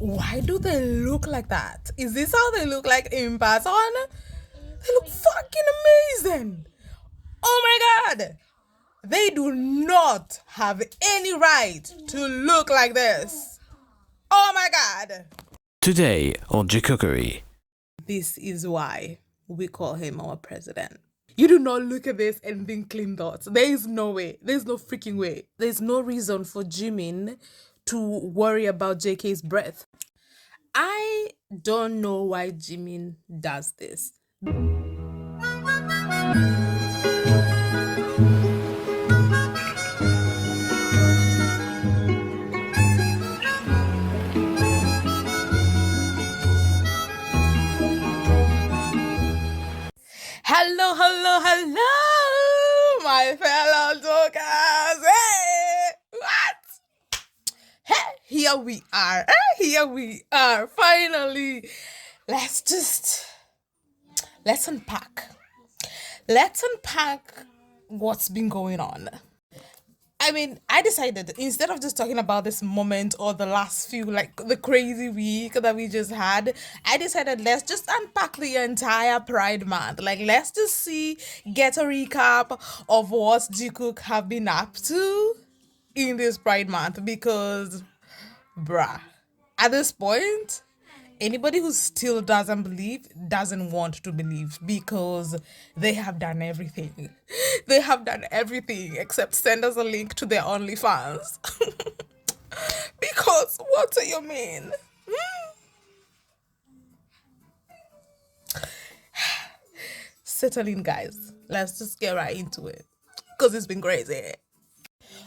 Why do they look like that? Is this how they look like in person? They look fucking amazing. Oh my god. They do not have any right to look like this. Oh my god. Today on Jikookery. This is why we call him our president. You do not look at this and think clean thoughts. There is no way. There's no freaking way. There's no reason for Jimin to worry about JK's breath. I don't know why Jimin does this. Hello, hello, hello, my fellow talkers. Hey, what? Hey, here we are. Here we are. Finally, let's unpack. Let's unpack what's been going on. I mean, I decided instead of just talking about this moment or the last few, like the crazy week that we just had, I decided let's just unpack the entire Pride Month. Like, let's just get a recap of what Jikook have been up to in this Pride Month because, bruh, at this point, anybody who still doesn't believe doesn't want to believe because they have done everything. They have done everything except send us a link to their OnlyFans. Because what do you mean? Settle in, guys. Let's just get right into it because it's been crazy.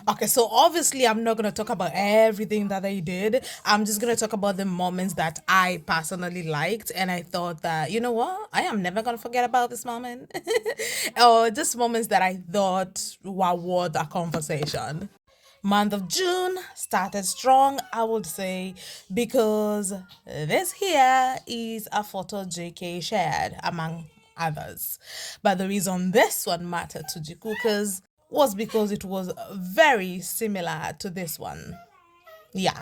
Okay, so obviously I'm not going to talk about everything that they did. I'm just going to talk about the moments that I personally liked. And I thought that, you know what? I am never going to forget about this moment. Or just moments that I thought were worth a conversation. Month of June started strong, I would say, because this here is a photo JK shared among others. But the reason this one mattered to Jikookers was because it was very similar to this one. Yeah,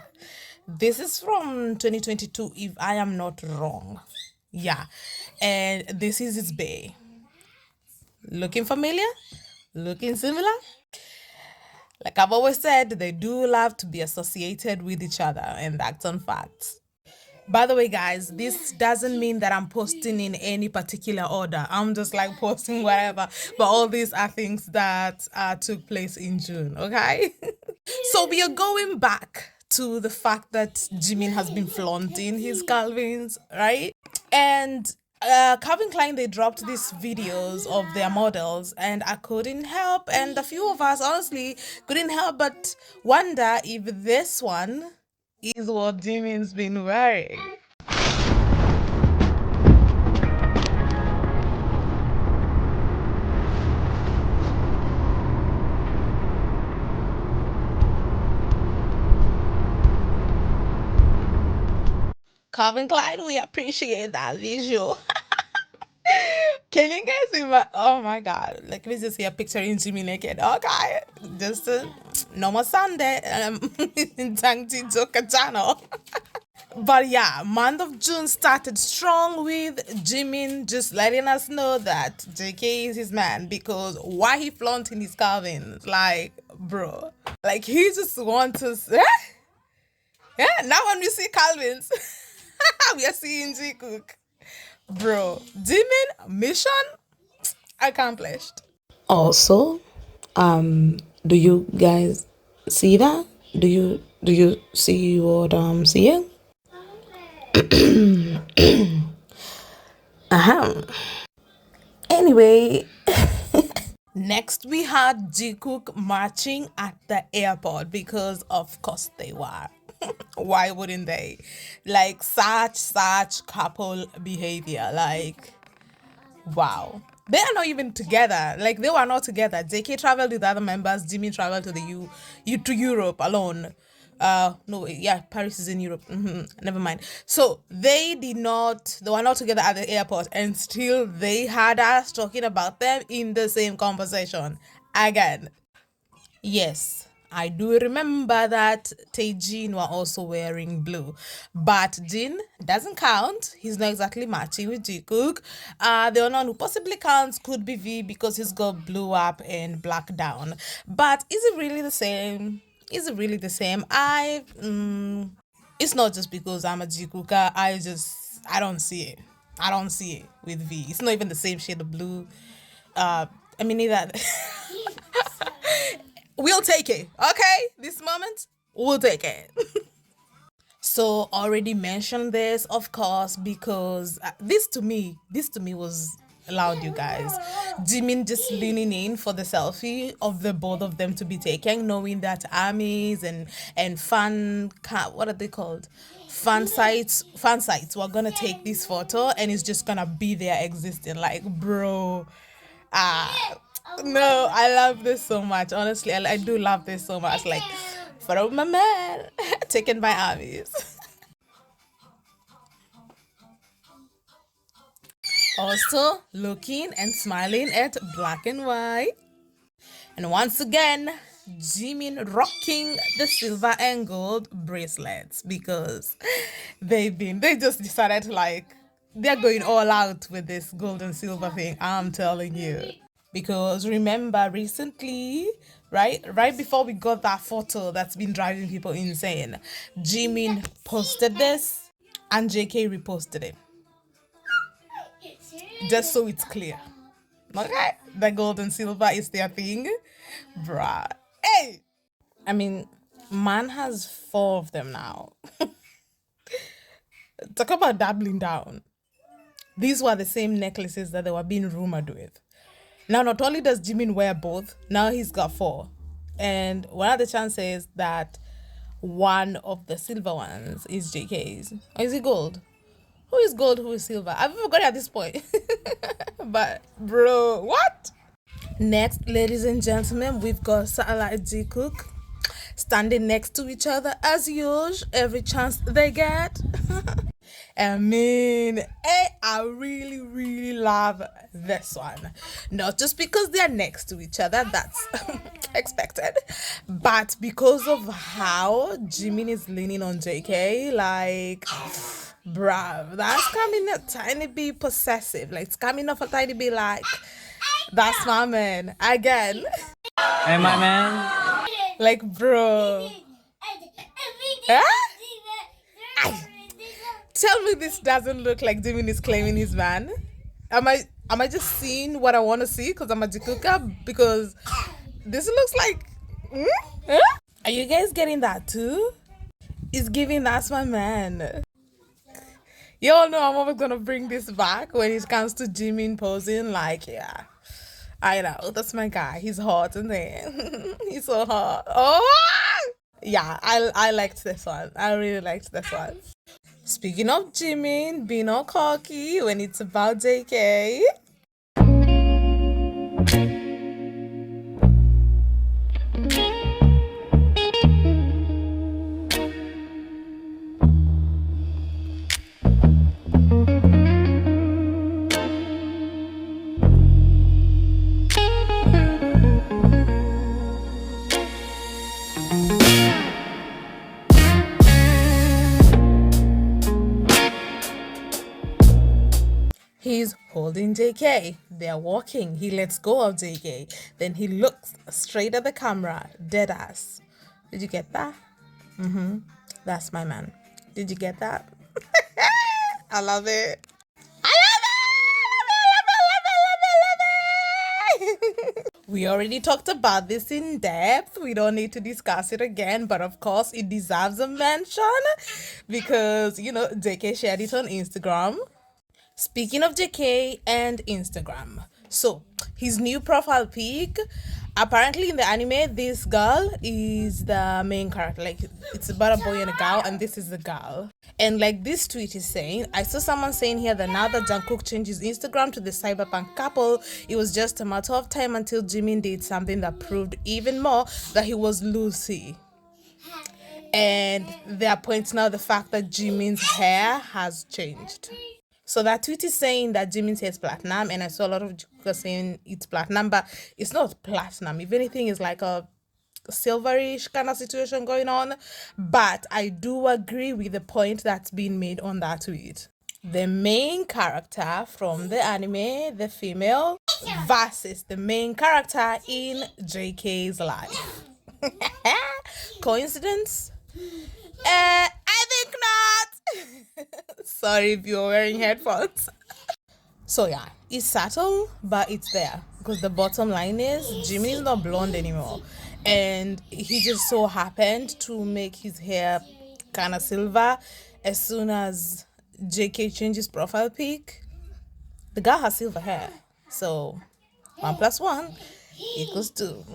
this is from 2022 if I am not wrong. Yeah, and this is its bay. Looking familiar? Looking similar? Like I've always said, they do love to be associated with each other, and that's on facts. By the way, guys, this doesn't mean that I'm posting in any particular order. I'm just like posting whatever. But all these are things that took place in June, okay? So we are going back to the fact that Jimin has been flaunting his Calvins, right? And Calvin Klein, they dropped these videos of their models, and I couldn't help, and a few of us honestly couldn't help but wonder if this one is what Jimin's been wearing. Calvin Klein, we appreciate that visual. Can you guys see oh my god, like let me just see a picture in Jimmy naked. Okay, just a normal Sunday in Jungji channel. But yeah, month of June started strong with Jimin just letting us know that JK is his man because why he flaunting his Calvins? Like, bro, like he just wants us. Yeah, now when we see Calvins, we are seeing Jikook. Bro, Jimin mission accomplished. Also, do you guys see that? Do you see what I'm seeing? Anyway, Next, we had Jikook marching at the airport because, of course, they were. Why wouldn't they? Like, such couple behavior. Like, wow. They are not even together. Like, they were not together. JK traveled with other members. Jimmy traveled to to Europe alone. No, yeah, Paris is in Europe. Never mind. So they were not together at the airport, and still they had us talking about them in the same conversation again. Yes, I do remember that Taejin were also wearing blue, but Jin doesn't count. He's not exactly matching with Jikook. The only one who possibly counts could be V because he's got blue up and black down. But is it really the same? Is it really the same? It's not just because I'm a Jikooker. I don't see it. I don't see it with V. It's not even the same shade of blue. I mean, neither. We'll take it, okay? This moment, we'll take it. So already mentioned this, of course, because this to me was loud, you guys. Jimin just leaning in for the selfie of the both of them to be taken, knowing that armies and what are they called? Fan sites were gonna take this photo and it's just gonna be there existing. Like, bro, no, I love this so much. Honestly, I do love this so much. Like, for my man, taken by armies. Also looking and smiling at black and white. And once again, Jimin rocking the silver and gold bracelets because they just decided to, like, they're going all out with this gold and silver thing. I'm telling you. Because remember recently, right before we got that photo that's been driving people insane, Jimin posted this and JK reposted it. Just so it's clear. Okay? The gold and silver is their thing. Bruh. Hey! I mean, man has 4 of them now. Talk about doubling down. These were the same necklaces that they were being rumored with. Now, not only does Jimin wear both, now he's got 4. And what are the chances that one of the silver ones is JK's? Or is it gold? Who is gold, who is silver? I've forgotten at this point. But, bro, what? Next, ladies and gentlemen, we've got Satellite Jikook standing next to each other as usual, every chance they get. I mean, I really, really love this one. Not just because they're next to each other, that's expected, but because of how Jimin is leaning on JK, like, bruh, that's coming a tiny bit possessive. Like, it's coming off a tiny bit like, that's my man. Again. Hey, my man. Like, bro. Huh? Tell me this doesn't look like Jimin is claiming his man. Am I just seeing what I want to see because I'm a Jikooker? Because this looks like... Huh? Are you guys getting that too? It's giving that's my man. Y'all know I'm always going to bring this back when it comes to Jimin posing. Like, yeah. I know, that's my guy. He's hot, isn't he? He's so hot. Oh! Yeah, I liked this one. I really liked this one. Speaking of Jimin being all cocky when it's about JK. He's holding JK. They're walking. He lets go of JK. Then he looks straight at the camera, dead ass. Did you get that? That's my man. Did you get that? I love it. We already talked about this in depth. We don't need to discuss it again, but of course it deserves a mention because, you know, JK shared it on Instagram. Speaking of JK and Instagram, so his new profile pic, apparently in the anime, this girl is the main character. Like, it's about a boy and a girl, and this is the girl. And like this tweet is saying, I saw someone saying here that now that Jungkook changed his Instagram to the cyberpunk couple, it was just a matter of time until Jimin did something that proved even more that he was Lucy. And they are pointing out the fact that Jimin's hair has changed. So that tweet is saying that Jimin's hair is platinum, and I saw a lot of Jikookers saying it's platinum, but it's not platinum. If anything, it's like a silverish kind of situation going on. But I do agree with the point that's being made on that tweet. The main character from the anime, the female, versus the main character in JK's life. Coincidence? I think not. Sorry if you're wearing headphones. So yeah, it's subtle, but it's there. Because the bottom line is Jimmy is not blonde anymore. And he just so happened to make his hair kind of silver as soon as JK changed his profile pic. The guy has silver hair. So 1 + 1 = 2.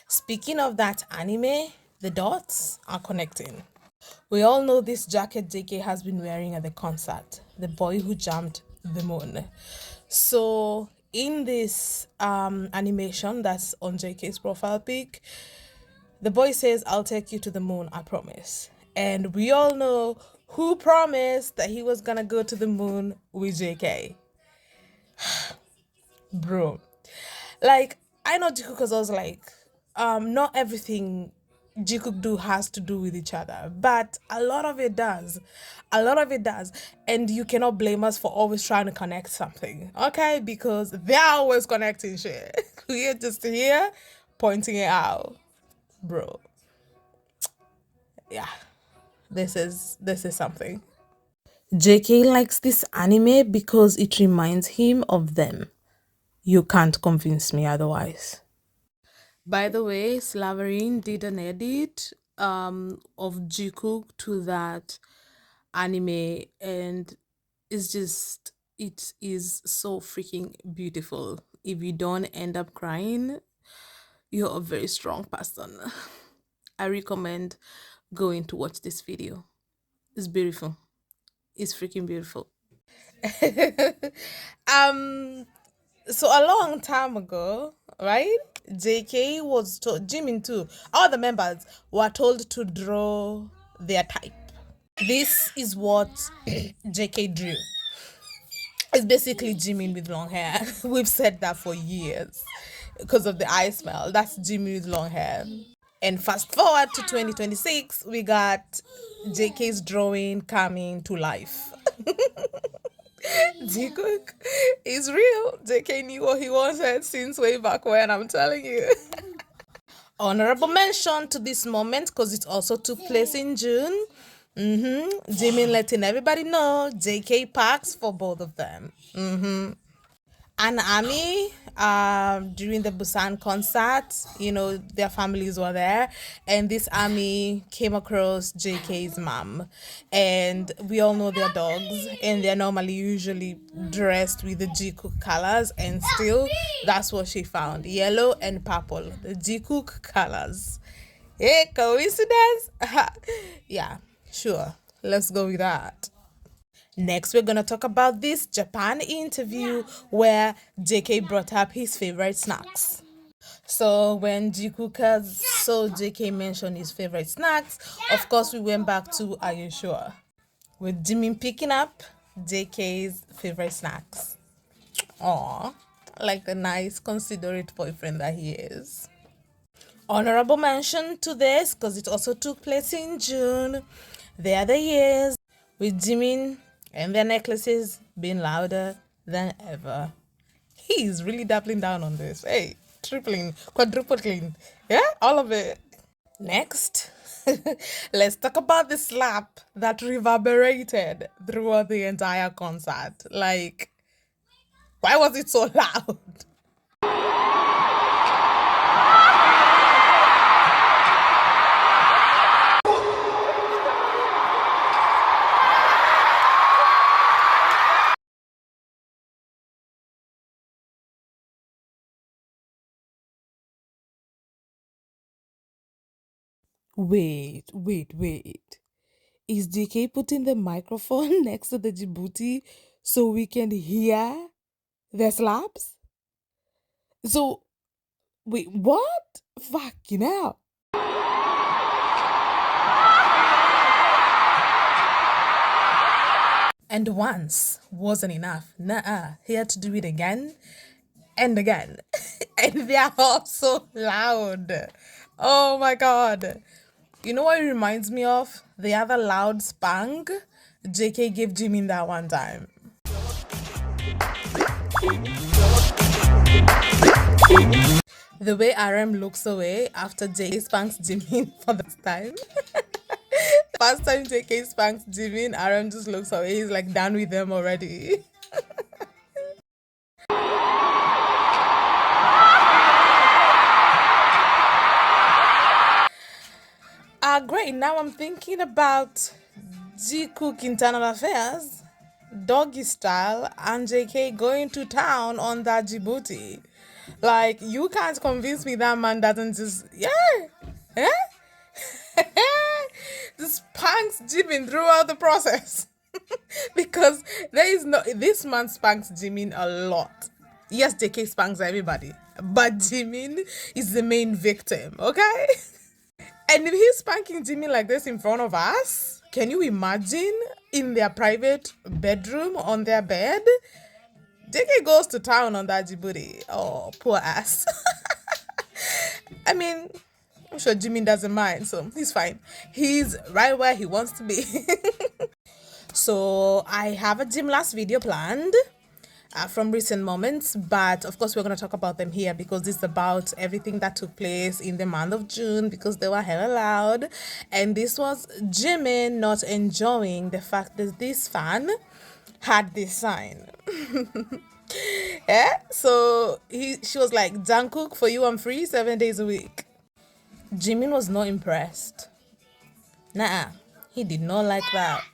Speaking of that anime, the dots are connecting. We all know this jacket JK has been wearing at the concert, The Boy Who Jumped the Moon. So in this animation that's on JK's profile pic, the boy says, "I'll take you to the moon, I promise." And we all know who promised that he was gonna go to the moon with JK. Bro. Like, I know Jikook because I was like, not everything Jikook do has to do with each other, but a lot of it does. A lot of it does. And you cannot blame us for always trying to connect something, okay? Because they're always connecting shit. We're just here pointing it out. Bro. Yeah. This is something. JK likes this anime because it reminds him of them. You can't convince me otherwise. By the way, Slaverine did an edit of Jikook to that anime, and it is so freaking beautiful. If you don't end up crying, you're a very strong person. I recommend going to watch this video. It's beautiful. It's freaking beautiful. So a long time ago, right? JK was told, Jimin too, all the members were told to draw their type. This is what JK drew. It's basically Jimin with long hair. We've said that for years because of the eye smell. That's Jimin with long hair. And fast forward to 2026, we got JK's drawing coming to life. Jikook is real. JK knew what he wanted since way back when, I'm telling you. Honorable mention to this moment because it also took place in June. Jimin letting everybody know JK packs for both of them. And Ami, during the Busan concert, you know, their families were there, and this Ami came across JK's mom, and we all know their dogs, and they're normally usually dressed with the Jikook colors, and still, that's what she found, yellow and purple, the Jikook colors. Hey, coincidence? Yeah, sure, let's go with that. Next, we're going to talk about this Japan interview where JK brought up his favorite snacks. So when Jikook saw JK mention his favorite snacks, of course we went back to "Are you sure?" with Jimin picking up JK's favorite snacks. Aww, like the nice, considerate boyfriend that he is. Honorable mention to this because it also took place in June. The other years with Jimin and their necklaces being louder than ever. He's really doubling down on this. Hey, tripling, quadrupling. Yeah, all of it. Next, let's talk about the slap that reverberated throughout the entire concert. Like, why was it so loud? Wait. Is JK putting the microphone next to the Djibouti so we can hear the slaps? So, wait, what? Fucking hell. And once wasn't enough. Nuh-uh. He had to do it again and again. And they are all so loud. Oh my god. You know what it reminds me of? The other loud spank JK gave Jimin that one time. The way RM looks away after JK spanks Jimin for the first time. First time JK spanks Jimin, RM just looks away. He's like done with them already. Great. Now I'm thinking about Jikook internal affairs, doggy style, and JK going to town on that Djibouti. Like, you can't convince me that man doesn't just, just spanks Jimin throughout the process. Because there is no, this man spanks Jimin a lot. Yes, JK spanks everybody, but Jimin is the main victim, okay? And if he's spanking Jimmy like this in front of us, can you imagine in their private bedroom on their bed? JK goes to town on that Djibouti. Oh, poor ass. I mean, I'm sure Jimmy doesn't mind, so he's fine. He's right where he wants to be. So I have a gym last video planned. From recent moments, but of course we're going to talk about them here because it's about everything that took place in the month of June because they were hella loud, and this was Jimin not enjoying the fact that this fan had this sign. Yeah, so she was like, Jungkook, for you I'm free 7 days a week. Jimin was not impressed. Nah, he did not like that.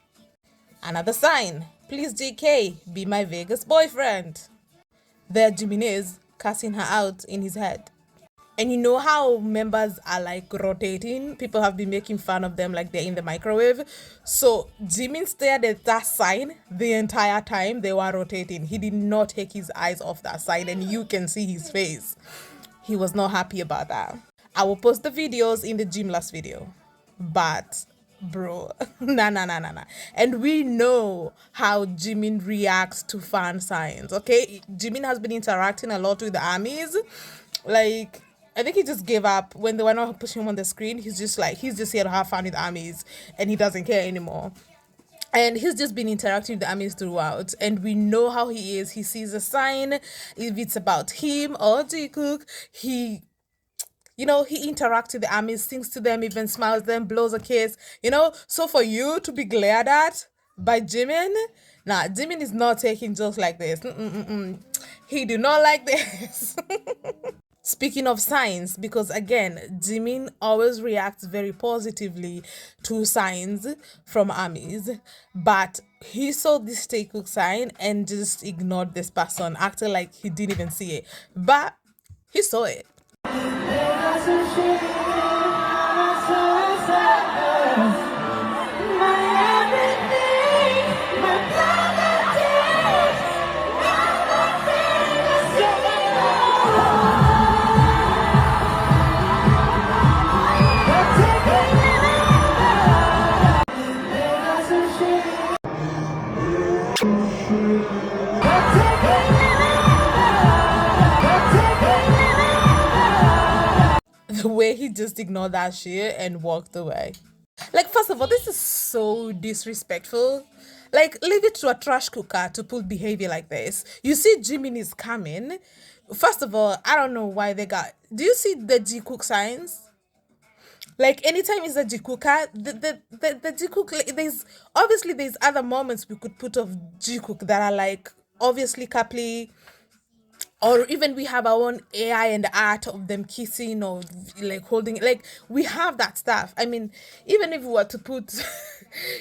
Another sign. Please, JK, be my Vegas boyfriend. There Jimin is, cussing her out in his head. And you know how members are like rotating? People have been making fun of them like they're in the microwave. So Jimin stared at that sign the entire time they were rotating. He did not take his eyes off that sign, and you can see his face. He was not happy about that. I will post the videos in the gym last video. But bro, nah. And we know how Jimin reacts to fan signs, okay? Jimin has been interacting a lot with the armies. Like, I think he just gave up when they were not pushing him on the screen. He's just here to have fun with armies, and he doesn't care anymore. And he's just been interacting with the armies throughout, and we know how he is. He sees a sign, if it's about him or Jikook, he interacts with the armies, sings to them, even smiles them, blows a kiss, So for you to be glared at by Jimin, nah, Jimin is not taking jokes like this. He do not like this. Speaking of signs, because again, Jimin always reacts very positively to signs from armies, but he saw this Jikook sign and just ignored this person, acting like he didn't even see it. But he saw it. The way he just ignored that shit and walked away. Like, first of all, this is so disrespectful. Like, leave it to a trash cooker to pull behavior like this. You see Jimin is coming. First of all, I don't know why they got... Do you see the Jikook signs? Like, anytime it's a Jikooker, the Jikook... Like, there's other moments we could put of Jikook that are, like, obviously coupley, or even we have our own AI and art of them kissing or like holding, like we have that stuff. I mean, even if we were to put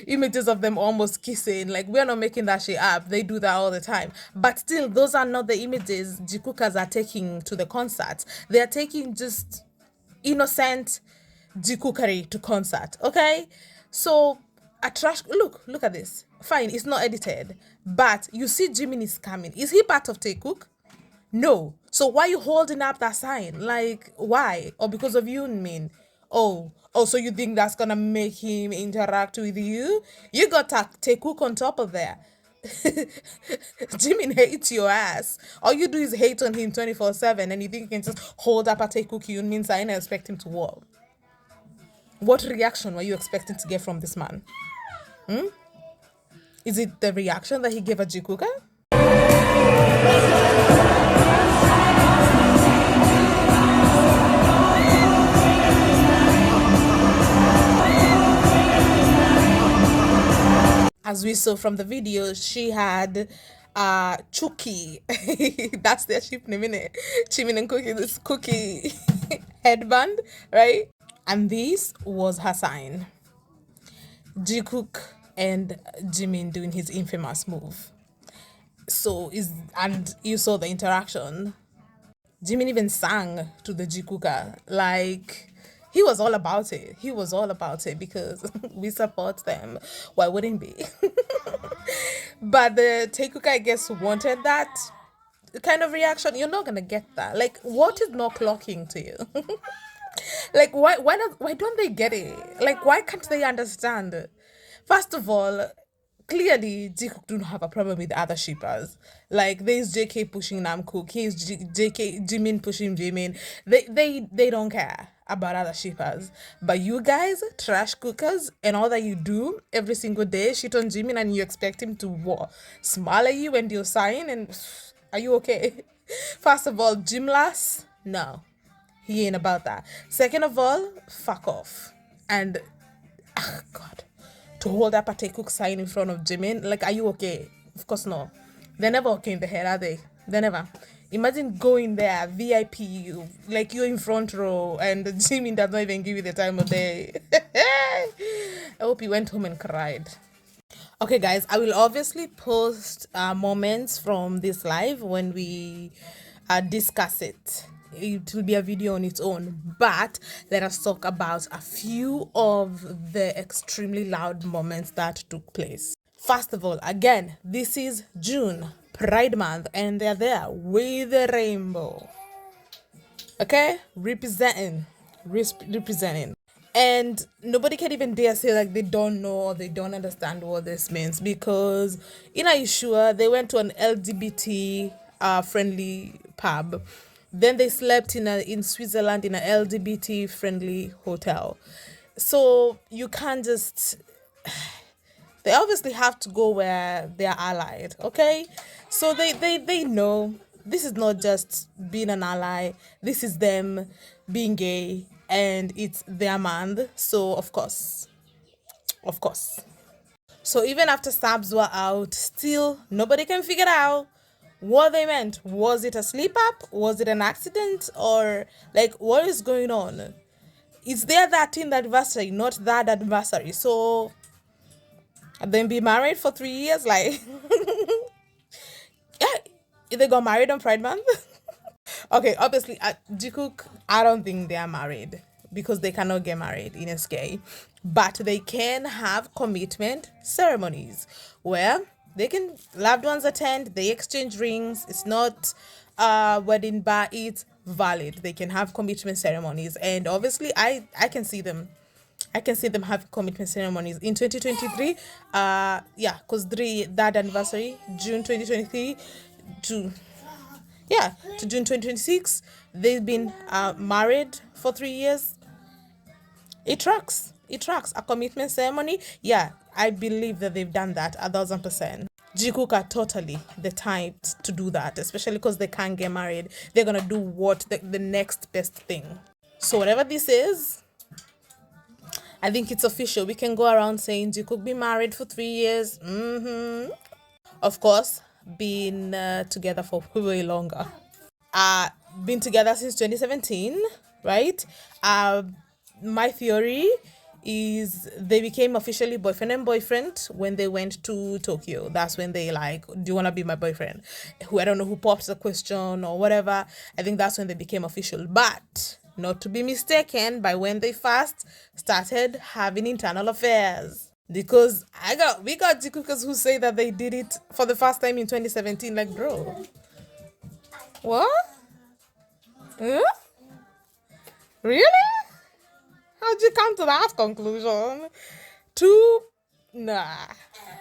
images of them almost kissing, like we're not making that shit up. They do that all the time. But still, those are not the images Jikookers are taking to the concerts. They are taking just innocent Jikookery to concert, okay? So a trash, look at this. Fine, it's not edited, but you see Jimin is coming. Is he part of Jikook? No. So why are you holding up that sign? Like, why? Or because of you, mean? Oh, so you think that's gonna make him interact with you? You got Jikook on top of there. Jimin hates your ass. All you do is hate on him 24/7, and you think you can just hold up a Taekook Yoonmin sign and expect him to walk. What reaction were you expecting to get from this man? Is it the reaction that he gave a Jikook? As we saw from the video, she had Chuki. That's their ship name, innit? Chimin and Cookie, this cookie headband, right? And this was her sign. Jikook and Jimin doing his infamous move. And you saw the interaction. Jimin even sang to the Jikooker. Like, he was all about it. He was all about it because we support them. Why wouldn't be? But the Taekuka, I guess, wanted that kind of reaction. You're not gonna get that. Like, what is not clocking to you? Like, why don't they get it? Like, why can't they understand? First of all, clearly Jikook do not have a problem with other shippers. Like, there's JK pushing Namkook, here's JK Jimin pushing Jimin. They don't care about other shippers. But you guys, trash cookers, and all that you do every single day, shit on Jimin, and you expect him to what? Smile at you when you sign, and are you okay? First of all, Jimlas, no. He ain't about that. Second of all, fuck off. And God, to hold up a Taekook sign in front of Jimin, like, are you okay? Of course not. They're never okay in the head, are they? They never. Imagine going there, VIP, like you're in front row, and Jimin does not even give you the time of day. I hope he went home and cried. Okay, guys, I will obviously post moments from this live when we discuss it. It will be a video on its own, but let us talk about a few of the extremely loud moments that took place. First of all, again, this is June, Pride Month, and they're there with the rainbow. Okay? Representing. And nobody can even dare say like they don't know or they don't understand what this means, because in Aishua, they went to an LGBT friendly pub. Then they slept in Switzerland in an LGBT friendly hotel. So you can't just, they obviously have to go where they're allied, okay? So they know this is not just being an ally, this is them being gay, and it's their month. So of course. So even after subs were out, still nobody can figure out what they meant. Was it a slip up? Was it an accident? Or like, what is going on? Is there that 13th anniversary, not that anniversary? So then be married for 3 years? Like, yeah, they got married on Pride Month. Okay, obviously, Jikook, I don't think they are married because they cannot get married in SK. But they can have commitment ceremonies where they can, loved ones attend, they exchange rings. It's not wedding, but it's valid. They can have commitment ceremonies. And obviously, I can see them. I can see them have commitment ceremonies in 2023. Yeah, because that anniversary, June 2023 to June 2026. They've been married for 3 years. It tracks. A commitment ceremony. Yeah, I believe that they've done that 1000%. Jikook are totally the type to do that, especially because they can't get married. They're gonna do what the next best thing. So whatever this is, I think it's official. We can go around saying Jikook be married for 3 years. Of course, been together for way longer. Been together since 2017, right? My theory is they became officially boyfriend and boyfriend when they went to Tokyo. That's when they like, do you want to be my boyfriend? I don't know who popped the question or whatever. I think that's when they became official. But not to be mistaken by when they first started having internal affairs. Because we got Jikookers who say that they did it for the first time in 2017. Like, bro, what? Huh? Really? How'd you come to that conclusion? Nah,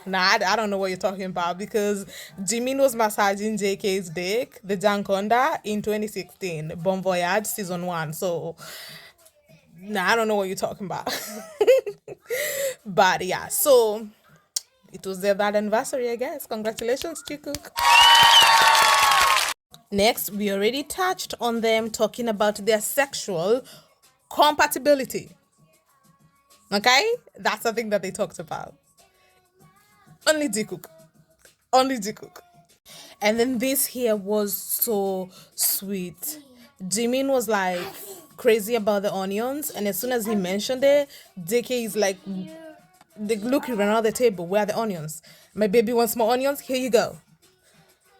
I don't know what you're talking about because Jimin was massaging JK's dick, the Jankonda, in 2016, Bon Voyage season 1. So, nah, I don't know what you're talking about. But yeah, so it was their bad anniversary, I guess. Congratulations, Jikook. Next, we already touched on them talking about their sexual compatibility. Okay? That's the thing that they talked about. Only Jikook. Only Jikook. And then this here was so sweet. Jimin was like crazy about the onions, and as soon as he mentioned it, DK is like, they look around the table. Where are the onions? My baby wants more onions. Here you go.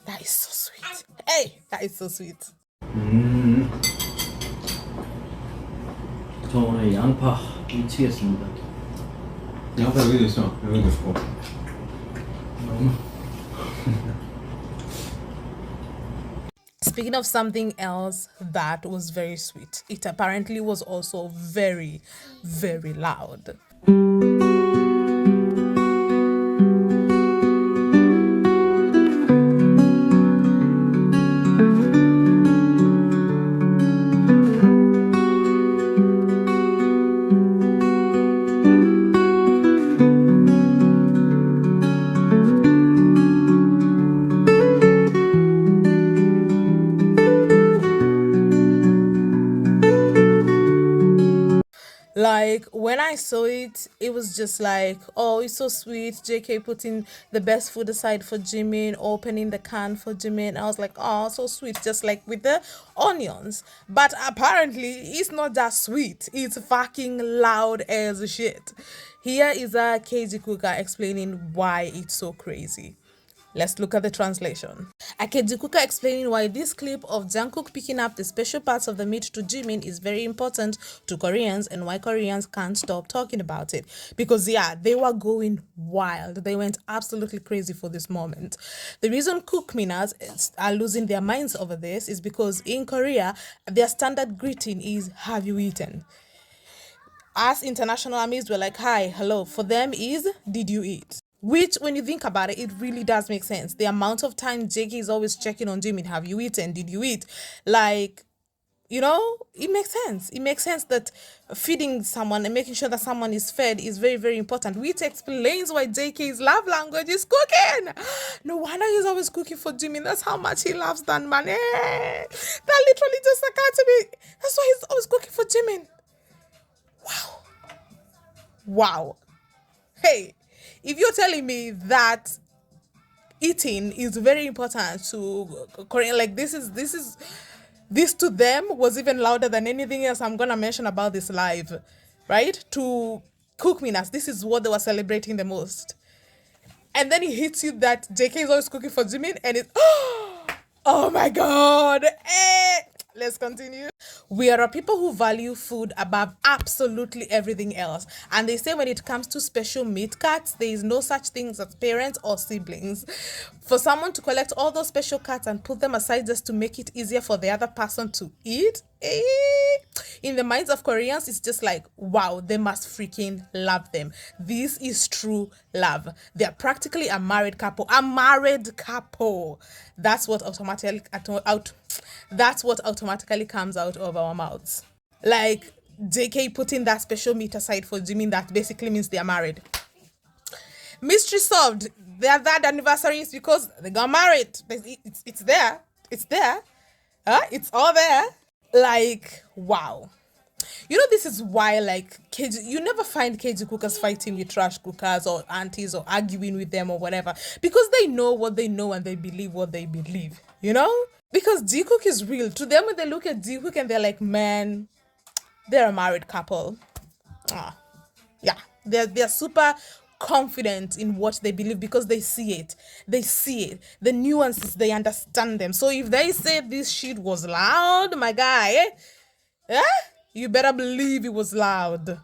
That is so sweet. Hey, that is so sweet. 저 오늘 양파 미치겠습니다. 양파 여기도 있어. 여기도 있고. Speaking of something else that was very sweet, it apparently was also very, very loud. Like when I saw it, it was just like, oh, it's so sweet. JK putting the best food aside for Jimin, opening the can for Jimin. I was like, oh, so sweet, just like with the onions. But apparently, it's not that sweet. It's fucking loud as shit. Here is a KG Cooker explaining why it's so crazy. Let's look at the translation. Jikook explaining why this clip of Jungkook picking up the special parts of the meat to Jimin is very important to Koreans and why Koreans can't stop talking about it. Because yeah, they were going wild. They went absolutely crazy for this moment. The reason kookminers are losing their minds over this is because in Korea, their standard greeting is, have you eaten? Us international armies were like, hi, hello. For them is, did you eat? Which, when you think about it, it really does make sense. The amount of time JK is always checking on Jimin, have you eaten? Did you eat? Like, you know, it makes sense. It makes sense that feeding someone and making sure that someone is fed is very, very important. Which explains why JK's love language is cooking. No wonder he's always cooking for Jimin. That's how much he loves that man. That literally just occurred to me. That's why he's always cooking for Jimin. Wow. Wow. Hey, if you're telling me that eating is very important to Korean, like this to them was even louder than anything else I'm gonna mention about this live, right? To kookminas, this is what they were celebrating the most. And then it hits you that JK is always cooking for Jimin, and it's oh my god. Let's continue. We are a people who value food above absolutely everything else. And they say when it comes to special meat cuts, there is no such things as parents or siblings. For someone to collect all those special cuts and put them aside just to make it easier for the other person to eat, in the minds of Koreans, it's just like, wow, they must freaking love them. This is true love. They're practically a married couple. A married couple. That's what automatically comes out of our mouths. Like JK putting that special meat aside for Jimin, that basically means they are married. Mystery solved. Their third anniversary is because they got married. It's there. It's there. It's all there. Like, wow. You know, this is why, like, you never find KG cookers fighting with trash cookers or aunties or arguing with them or whatever. Because they know what they know and they believe what they believe. You know? Because Jikook is real. To them, when they look at Jikook and they're like, man, they're a married couple. Yeah. They're super confident in what they believe because they see it. They see it. The nuances, they understand them. So if they say this shit was loud, my guy, you better believe it was loud.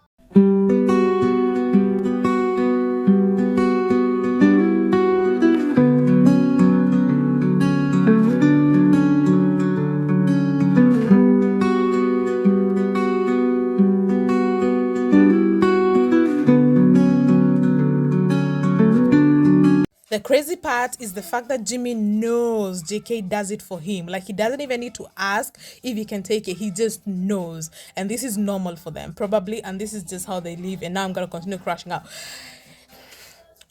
crazy part is the fact that Jimmy knows JK does it for him. Like, he doesn't even need to ask if he can take it. He just knows. And this is normal for them, probably. And this is just how they live. And now I'm going to continue crashing out.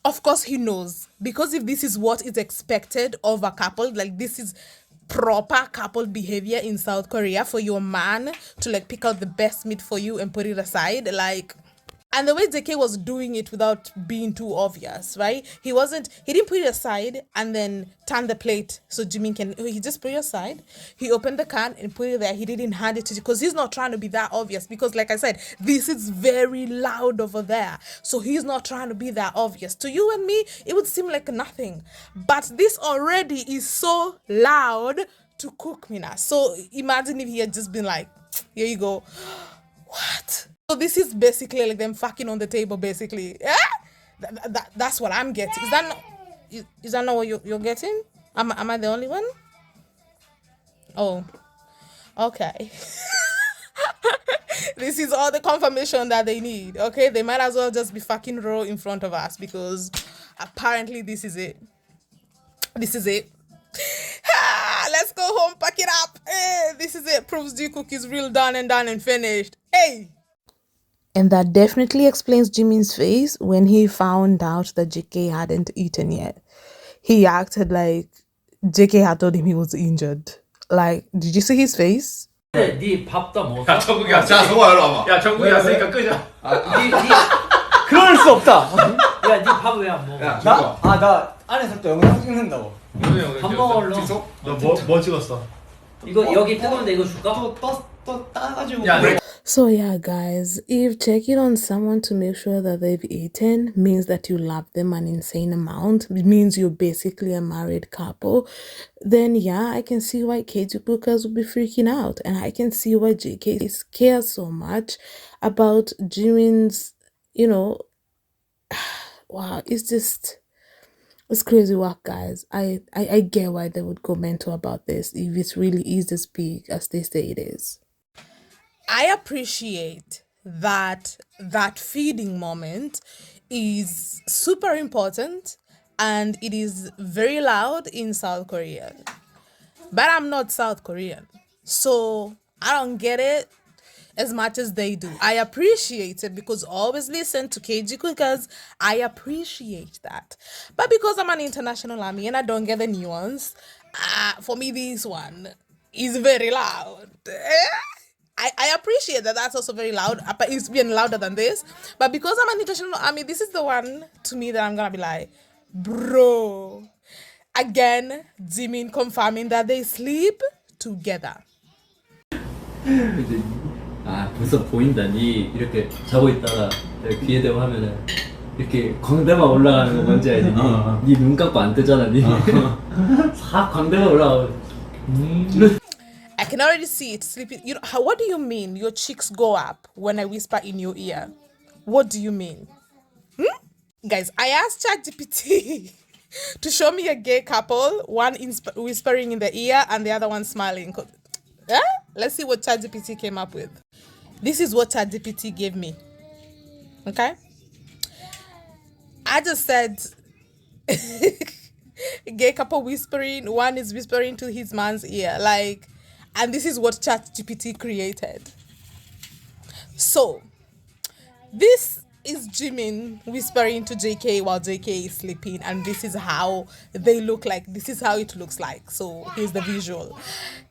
Of course, he knows. Because if this is what is expected of a couple, like, this is proper couple behavior in South Korea for your man to, like, pick out the best meat for you and put it aside. Like... And the way JK was doing it without being too obvious, right? He didn't put it aside and then turn the plate so Jimin can, he just put it aside. He opened the can and put it there. He didn't hand it to you because he's not trying to be that obvious because, like I said, this is very loud over there. So he's not trying to be that obvious. To you and me, it would seem like nothing. But this already is so loud to kookmin. So imagine if he had just been like, here you go. What? So this is basically like them fucking on the table, basically. Yeah? That's what I'm getting. Is that not what you're getting? Am I the only one? Oh, okay. This is all the confirmation that they need. Okay, they might as well just be fucking raw in front of us because apparently this is it. This is it. Let's go home, pack it up. Hey, this is it. Proves Jikook is real, done and finished. Hey. And that definitely explains Jimin's face when he found out that JK hadn't eaten yet. He acted like JK had told him he was injured. Like, did you see his face? 네 밥도 먹었어? 야 정국이야 자 정국아 일로 와봐 야 정국이 왔으니까 끄자 그럴 수 없다. 야, 네 밥 왜 안 먹어? 야 나? 아, 나 안에서 또 영상 찍는다고. 밥 먹을러? 너뭐 찍었어? 이거 여기 뜨거운데 이거 줄까? 또 따가지고. 야 So yeah, guys, if checking on someone to make sure that they've eaten means that you love them an insane amount, it means you're basically a married couple, then yeah, I can see why Jikookers would be freaking out. And I can see why JK cares so much about Jimin's, wow, it's crazy work, guys. I get why they would go mental about this if it really is as big as they say it is. I appreciate that feeding moment is super important and it is very loud in South Korea. But I'm not South Korean, so I don't get it as much as they do. I appreciate it because I always listen to KG because I appreciate that. But because I'm an international army and I don't get the nuance, for me this one is very loud. I appreciate that that's also very loud. It's been louder than this. But because I'm an international army, this is the one to me that I'm going to be like, bro. Again, Jimin confirming that they sleep together. 아, 벌써 보인다. 니 이렇게 자고 있다가 귀에 대고 하면은 이렇게 광대만 올라가는 거 뭔지 알지? 니 눈 감고 안 뜨잖아. 니 싹 광대만 올라가고. I can already see it sleeping. What do you mean your cheeks go up when I whisper in your ear? What do you mean? Guys, I asked ChatGPT to show me a gay couple, one whispering in the ear and the other one smiling. Let's see what ChatGPT came up with. This is what ChatGPT gave me. Okay? I just said gay couple whispering, one is whispering to his man's ear. Like, and this is what ChatGPT created. So, this is Jimin whispering to JK while JK is sleeping, and this is how they look like. This is how it looks like. So, here's the visual.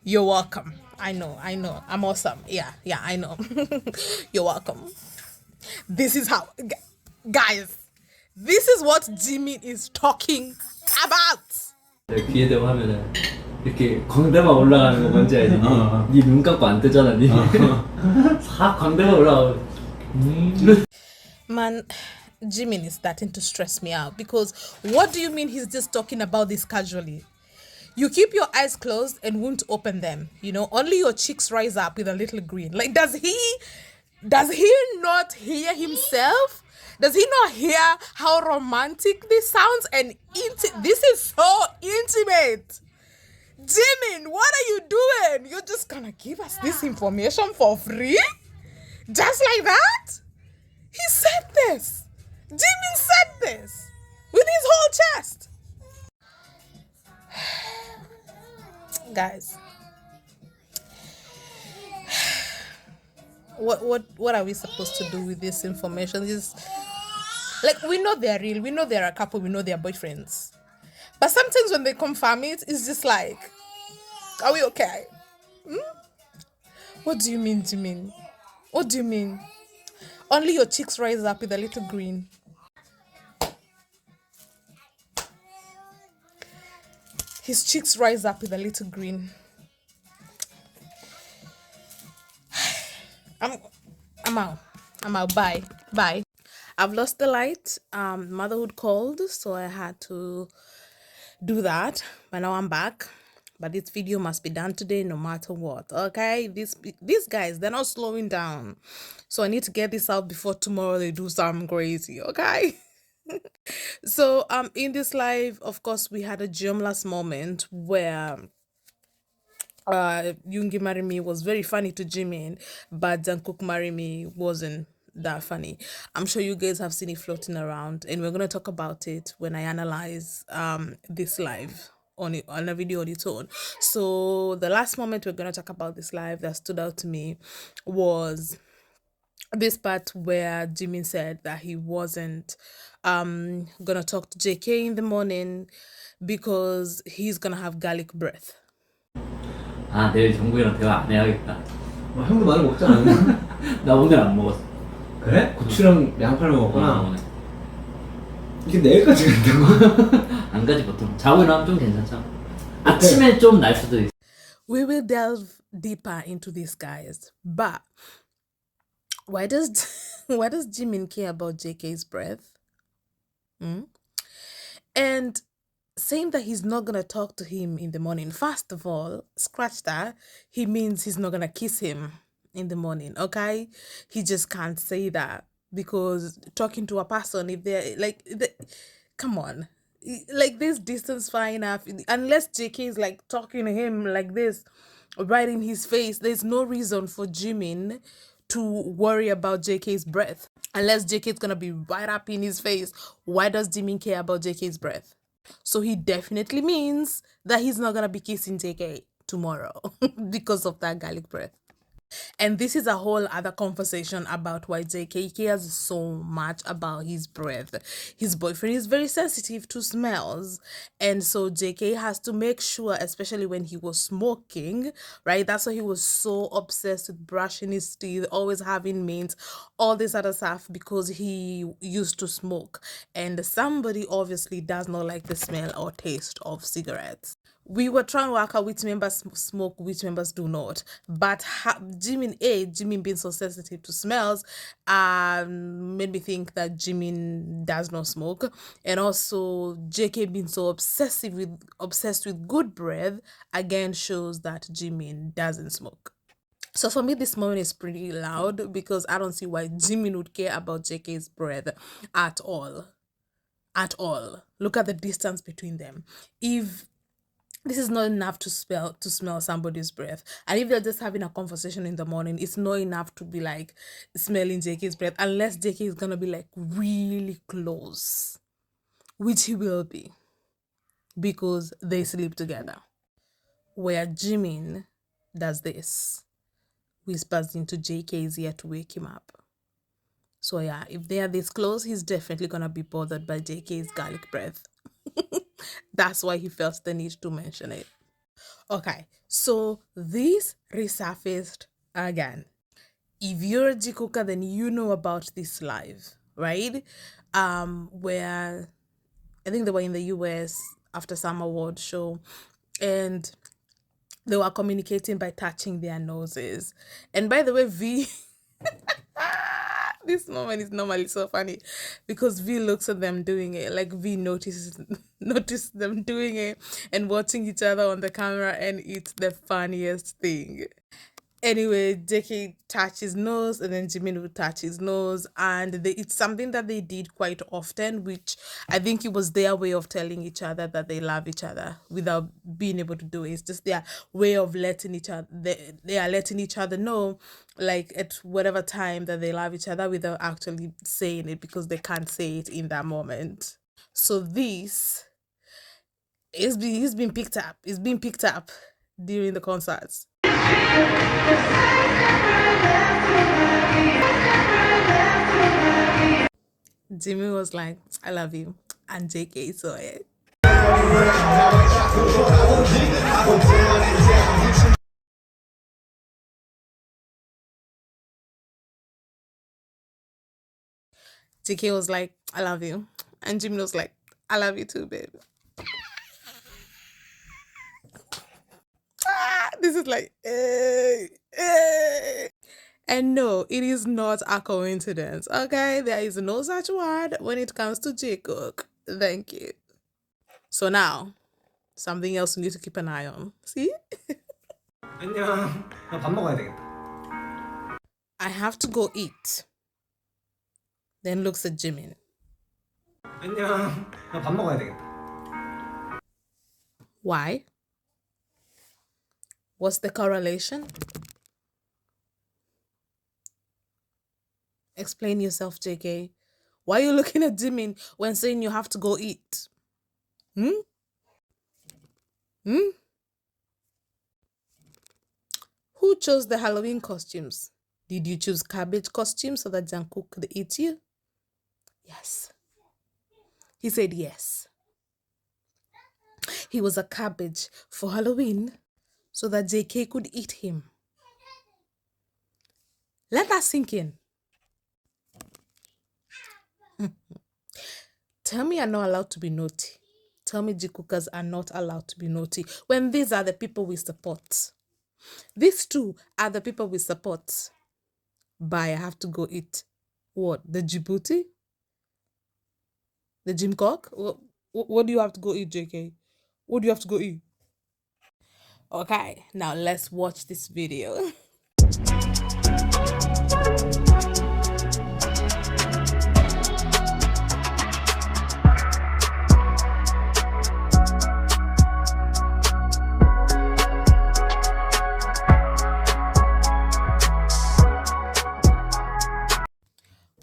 You're welcome. I know. I'm awesome. Yeah, I know. You're welcome. This is how, guys, this is what Jimin is talking about. 귀에 대고 하면은 이렇게 광대만 올라가는 거 뭔지 알지? 니 눈 감고 안 뜨잖아. 니 싹 광대만 올라가고. Man, Jimin is starting to stress me out because what do you mean he's just talking about this casually? You keep your eyes closed and won't open them. Only your cheeks rise up with a little grin. Like, does he not hear himself? Does he not hear how romantic this sounds? And this is so intimate. Jimin, what are you doing? You're just gonna give us this information for free? Just like that? He said this. Jimin said this with his whole chest. Guys, what are we supposed to do with this information? This, like, we know they're real, we know they're a couple, we know they're boyfriends. But sometimes when they confirm it, it's just like, are we okay? What do you mean, Jimin? What do you mean? Only your cheeks rise up with a little green. His cheeks rise up with a little green. I'm out. I'm out. Bye. Bye. I've lost the light. Motherhood called, so I had to do that. But now I'm back. But this video must be done today no matter what. Okay? These guys, they're not slowing down. So I need to get this out before tomorrow they do something crazy. Okay? So in this live, of course, we had a gymless moment where Yoongi Marry Me was very funny to Jimin, but Jungkook Marry Me wasn't that funny. I'm sure you guys have seen it floating around, and we're gonna talk about it when I analyze this live on a video on its own. So the last moment we're gonna talk about this live that stood out to me was this part where Jimin said that he wasn't gonna talk to JK in the morning because he's gonna have garlic breath. 아, 내일 정국이랑 대화 안 해야겠다. 뭐, 형도 많이 먹지 않았나? 나 오늘 안 먹었어. 그래? 고추랑 양파를 먹었구나. 오늘. 이게 내일까지 간다고? 안 가지 보통. 자고 일어나면 좀 괜찮죠. 아침에 좀 날 수도 있어. We will delve deeper into this, guys. But why does Jimin care about JK's breath? And saying that he's not gonna talk to him in the morning. First of all, scratch that. He means he's not gonna kiss him in the morning. Okay, he just can't say that because talking to a person, if they're like, come on, like this distance far enough. Unless JK is like talking to him like this, right in his face, there's no reason for Jimin to worry about JK's breath. Unless JK is gonna be right up in his face, why does Jimin care about JK's breath? So he definitely means that he's not gonna be kissing JK tomorrow because of that garlic breath. And this is a whole other conversation about why JK cares so much about his breath. His boyfriend is very sensitive to smells. And so JK has to make sure, especially when he was smoking, right? That's why he was so obsessed with brushing his teeth, always having mint, all this other stuff, because he used to smoke. And somebody obviously does not like the smell or taste of cigarettes. We were trying to work out which members smoke, which members do not. But Jimin being so sensitive to smells made me think that Jimin does not smoke. And also JK being so obsessed with good breath again shows that Jimin doesn't smoke. So for me, this moment is pretty loud because I don't see why Jimin would care about JK's breath at all. At all. Look at the distance between them. If this is not enough to smell somebody's breath, and if they're just having a conversation in the morning, it's not enough to be like smelling JK's breath, unless JK is gonna be like really close, which he will be because they sleep together. Where Jimin does this, whispers into JK's ear to wake him up. So yeah, if they are this close, he's definitely gonna be bothered by JK's garlic breath. That's why he felt the need to mention it. Okay, so this resurfaced again. If you're a Jikooker, then you know about this live, right? Where I think they were in the US after some award show, and they were communicating by touching their noses. And by the way, V this moment is normally so funny because V looks at them doing it, like V notices them doing it and watching each other on the camera, and it's the funniest thing. Anyway, JK touched his nose and then Jimin would touch his nose, and it's something that they did quite often, which I think it was their way of telling each other that they love each other without being able to do it. It's just their way of letting each other, they are letting each other know, like at whatever time, that they love each other without actually saying it because they can't say it in that moment. So this is being picked up. It's being picked up during the concerts. Jimmy was like, I love you. And JK saw it. JK was like, I love you. And Jimmy was like, I love you too, babe. This is like, And no, it is not a coincidence, okay? There is no such word when it comes to Jikook. Thank you. So now, something else you need to keep an eye on. See? 안녕. 나 밥 먹어야 되겠다. I have to go eat. Then looks at Jimin. 안녕. 나 밥 먹어야 되겠다. Why? What's the correlation? Explain yourself, JK. Why are you looking at Jimin when saying you have to go eat? Hmm? Who chose the Halloween costumes? Did you choose cabbage costumes so that Jungkook could eat you? Yes. He said yes. He was a cabbage for Halloween so that JK could eat him. Let that sink in. Tell me you're not allowed to be naughty. Tell me Jikookers are not allowed to be naughty when these are the people we support. These two are the people we support. But I have to go eat. What? The Djibouti? The Jungkook? What do you have to go eat, JK? What do you have to go eat? Okay, now let's watch this video.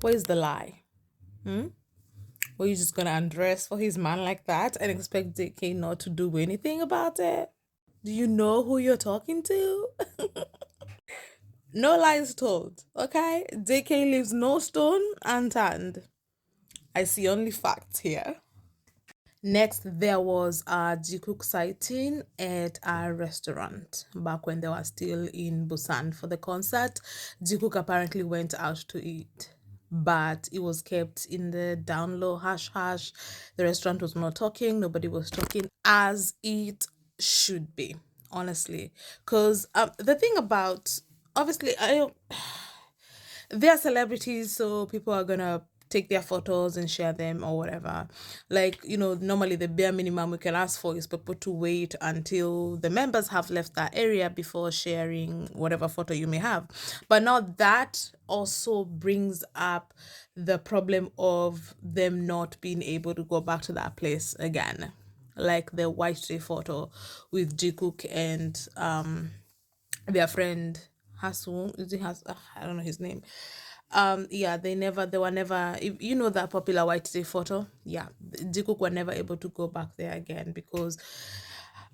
Where's the lie? Were you just gonna undress for his man like that and expect JK not to do anything about it? Do you know who you're talking to? No lies told, okay? JK leaves no stone unturned. I see only facts here. Next, there was a Jikook sighting at a restaurant back when they were still in Busan for the concert. Jikook apparently went out to eat, but it was kept in the down low hush hush. The restaurant was not talking, nobody was talking, as it should be, honestly. Because the thing about, obviously, they're celebrities, so people are gonna take their photos and share them or whatever. Like, you know, normally the bare minimum we can ask for is people to wait until the members have left that area before sharing whatever photo you may have. But now that also brings up the problem of them not being able to go back to that place again. Like the white day photo with Jikook and their friend Hasu, I don't know his name. Yeah, they were never, you know, that popular white day photo. Yeah, Jikook were never able to go back there again because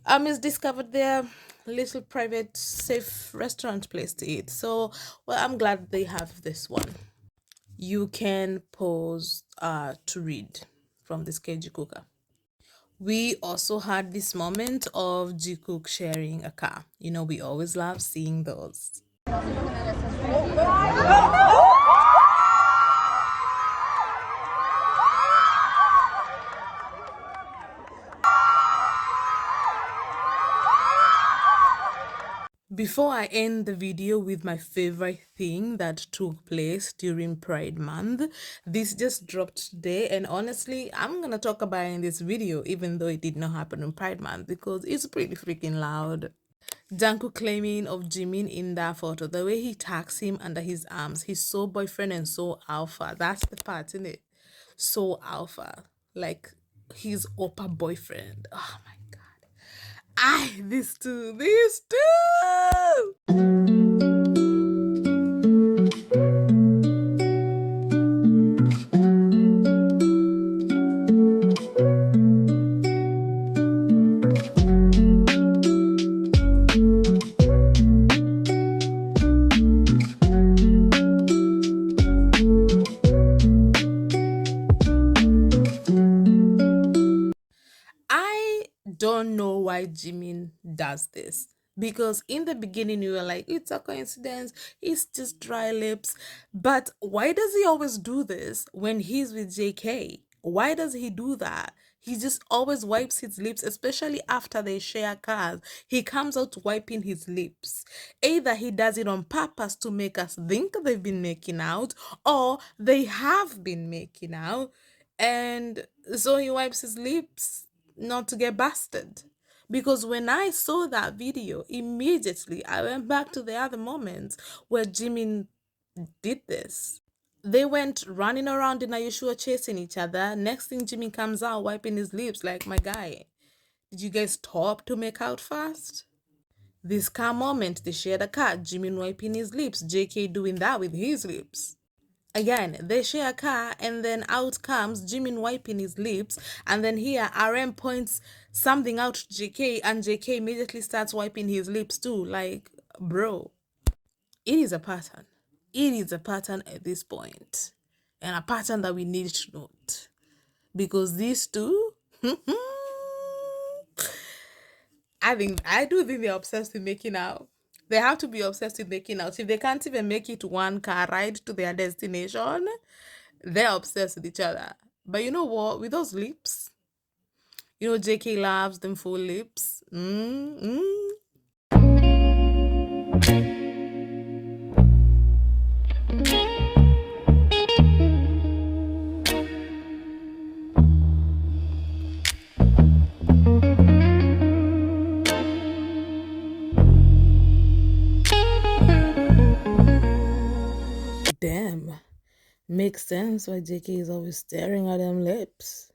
it's discovered their little private safe restaurant place to eat. So, well, I'm glad they have this one. You can pause to read from this Jikooker. We also had this moment of Jikook sharing a car. You know, we always love seeing those. Before I end the video with my favorite thing that took place during Pride Month, this just dropped today, and honestly, I'm gonna talk about it in this video even though it did not happen on Pride Month because it's pretty freaking loud. Jungkook claiming of Jimin in that photo, the way he tucks him under his arms, he's so boyfriend and so alpha. That's the part, isn't it? So alpha, like his oppa boyfriend. Oh my god. These two. why Jimin does this. Because in the beginning, you were like, it's a coincidence, it's just dry lips. But why does he always do this when he's with JK? Why does he do that? He just always wipes his lips, especially after they share cars. He comes out wiping his lips. Either he does it on purpose to make us think they've been making out, or they have been making out, and so he wipes his lips not to get busted. Because when I saw that video, immediately I went back to the other moments where Jimin did this. They went running around in a usual chasing each other. Next thing, Jimin comes out wiping his lips like, my guy, did you guys stop to make out fast? This car moment, they shared a car, Jimin wiping his lips, JK doing that with his lips. Again, they share a car, and then out comes Jimin wiping his lips, and then here RM points something out to JK, and JK immediately starts wiping his lips too. Like, bro, it is a pattern. It is a pattern at this point, and a pattern that we need to note, because these two, I do think they're obsessed with making out. They have to be obsessed with making out. If they can't even make it one car ride to their destination, they're obsessed with each other. But you know what? With those lips, JK loves them full lips. Damn. Makes sense why JK is always staring at them lips.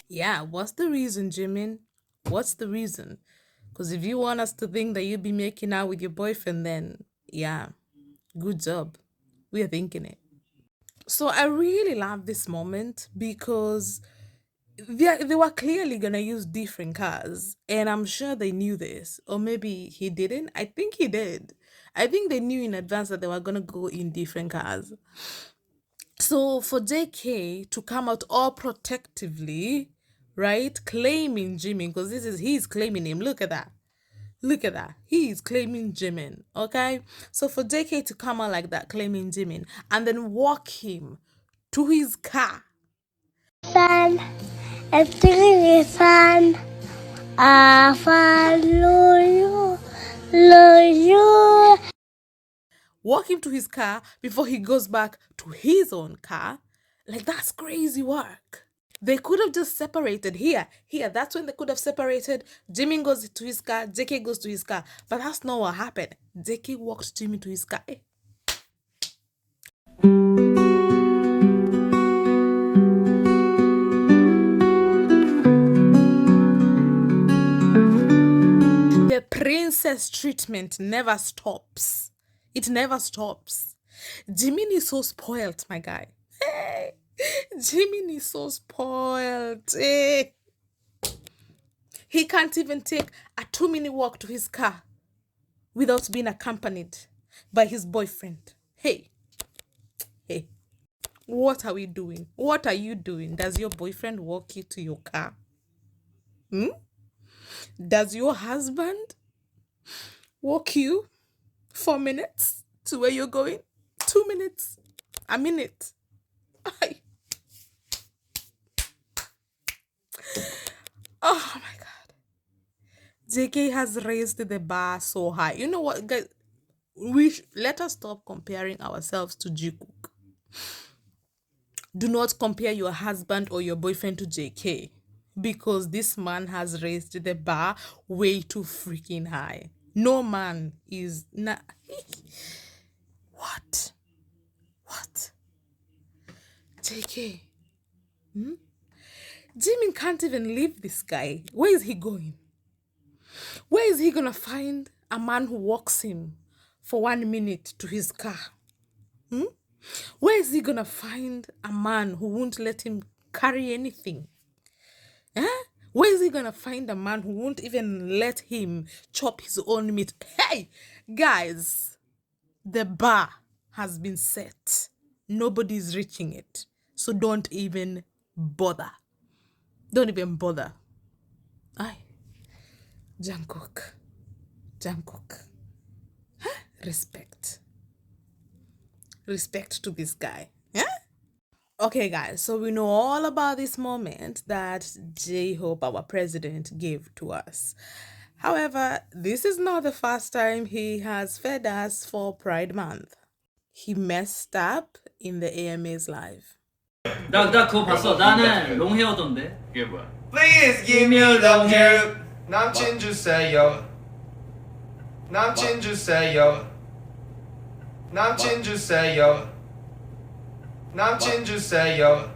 Yeah, what's the reason, Jimin? What's the reason? Because if you want us to think that you'd be making out with your boyfriend, then yeah, good job. We're thinking it. So I really love this moment because they were clearly gonna use different cars, and I'm sure they knew this, or maybe he didn't. I think he did. I think they knew in advance that they were gonna go in different cars. So for JK to come out all protectively, right, claiming Jimin, because he's claiming him. Look at that. Look at that. He is claiming Jimin. Okay? So for JK to come out like that, claiming Jimin, and then walk him to his car. Fan, everything fan. I follow you. Walk him to his car before he goes back to his own car. Like, that's crazy work. They could have just separated here. That's when they could have separated. Jimin goes to his car, JK goes to his car. But that's not what happened. JK walked Jimin to his car. The princess treatment never stops. It never stops. Jimin is so spoiled, my guy. Hey, Jimin is so spoiled. Hey. He can't even take a 2-minute walk to his car without being accompanied by his boyfriend. Hey, what are we doing? What are you doing? Does your boyfriend walk you to your car? Does your husband walk you 4 minutes to where you're going? 2 minutes? A minute? Oh my God. JK has raised the bar so high. You know what, guys? Let us stop comparing ourselves to Jikook. Do not compare your husband or your boyfriend to JK, because this man has raised the bar way too freaking high. No man is not. What? JK? Jimin can't even leave this guy. Where is he going? Where is he gonna find a man who walks him for 1 minute to his car? Where is he gonna find a man who won't let him carry anything? Where is he gonna find a man who won't even let him chop his own meat? Hey, guys, the bar has been set. Nobody's reaching it. So don't even bother. Don't even bother. Aye. Jungkook. Jungkook. Respect. Respect to this guy. Yeah? Okay, guys, so we know all about this moment that J-Hope, our president, gave to us. However, this is not the first time he has fed us for Pride Month. He messed up in the AMA's live. 나 그거 봤어. 나는 롱헤어던데. 이게 뭐야? Please give me a long hair. 남친 주세요. 남친 주세요. 남친 주세요. 남친 주세요.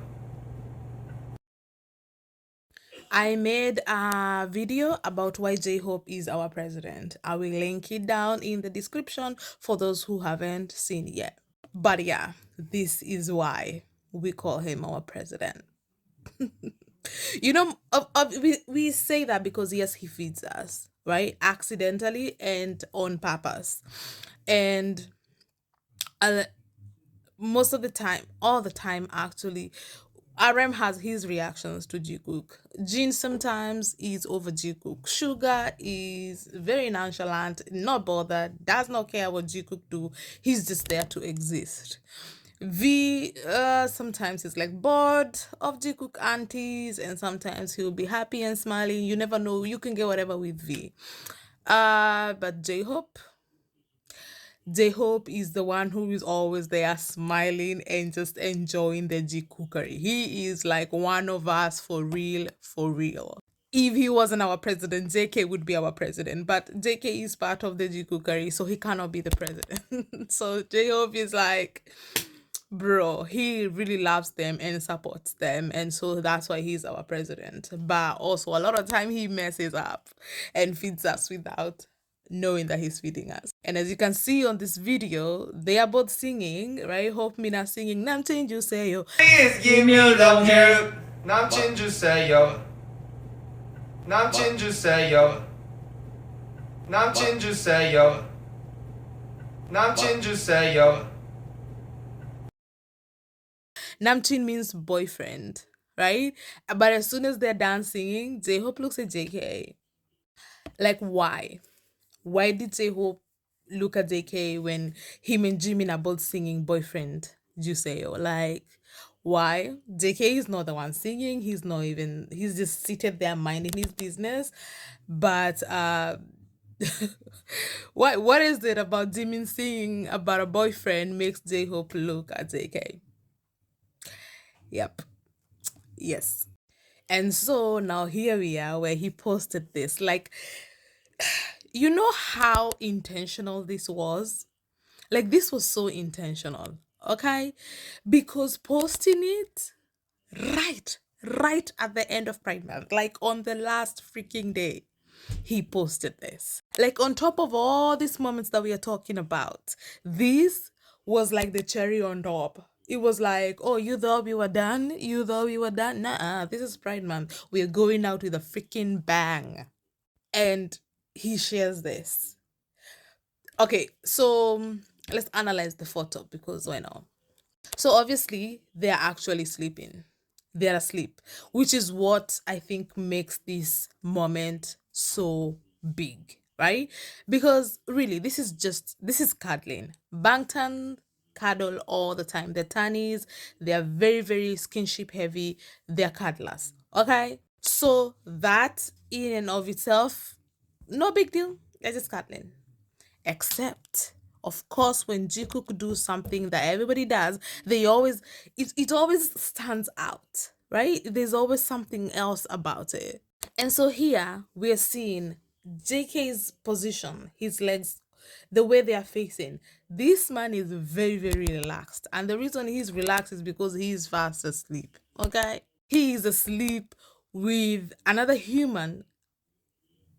I made a video about why J-Hope is our president. I will link it down in the description for those who haven't seen yet. But yeah, this is why we call him our president. You know, we say that because yes, he feeds us, right? Accidentally and on purpose. And most of the time, all the time actually, RM has his reactions to Jikook. Jin sometimes is over Jikook. Sugar is very nonchalant, not bothered, does not care what Jikook do. He's just there to exist. V sometimes he's like bored of Jikook aunties, and sometimes he'll be happy and smiling. You never know. You can get whatever with V. But J-Hope is the one who is always there smiling and just enjoying the Jikookery. He is like one of us for real, for real. If he wasn't our president, JK would be our president. But JK is part of the Jikookery, so he cannot be the president. So J-Hope is like, bro, he really loves them and supports them. And so that's why he's our president. But also a lot of time he messes up and feeds us without knowing that he's feeding us. And as you can see on this video, they are both singing, right? Hope Mina singing 남친 주세요. Please give me a long hair. 남친 주세요. 남친 주세요. 남친 주세요. 남친 주세요. Namchin means boyfriend, right? But as soon as they're done singing, J-Hope looks at JK. Like, why? Why did J-Hope look at JK when him and Jimin are both singing boyfriend Juseo? Like, why? JK is not the one singing. He's just seated there minding his business. But what is it about Jimin singing about a boyfriend makes J-Hope look at JK? Yep. Yes. And so now here we are where he posted this. Like, you know how intentional this was? Like, this was so intentional, okay? Because posting it right at the end of Pride Month, like on the last freaking day, he posted this. Like, on top of all these moments that we are talking about, this was like the cherry on top. It was like, oh, you thought we were done? You thought we were done? Nah, this is Pride Month. We're going out with a freaking bang. And he shares this. Okay, so let's analyze the photo because why not? So obviously, they're actually sleeping. They're asleep, which is what I think makes this moment so big, right? Because really, this is cuddling. Bangtan cuddle all the time. They're tannies, they're very, very skinship heavy, they're cuddlers. Okay? So that in and of itself, no big deal. They're just cuddling. Except, of course, when Jikook do something that everybody does, it always stands out, right? There's always something else about it. And so here we're seeing JK's position, his legs, the way they are facing. This man is very, very relaxed. And the reason he's relaxed is because he's fast asleep. Okay? He is asleep with another human,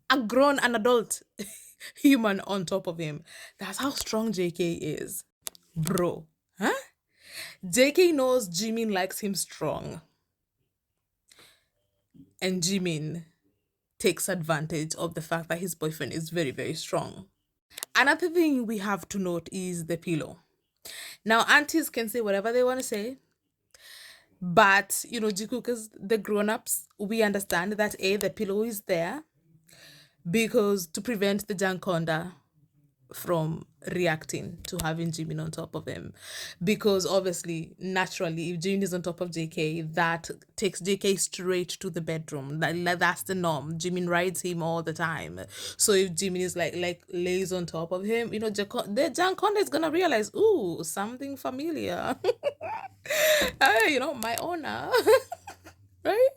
a grown, an adult human on top of him. That's how strong JK is. Bro. Huh? JK knows Jimin likes him strong. and Jimin takes advantage of the fact that his boyfriend is very, very strong. Another thing we have to note is the pillow. Now, aunties can say whatever they want to say, but Jikook is the grown-ups. We understand that the pillow is there because to prevent the Jankonda from reacting to having Jimin on top of him, because obviously naturally if Jimin is on top of JK, that takes JK straight to the bedroom. That's the norm. Jimin rides him all the time, so if Jimin is like lays on top of him, the Jankonda is gonna realize, ooh, something familiar. Hey, my owner. Right?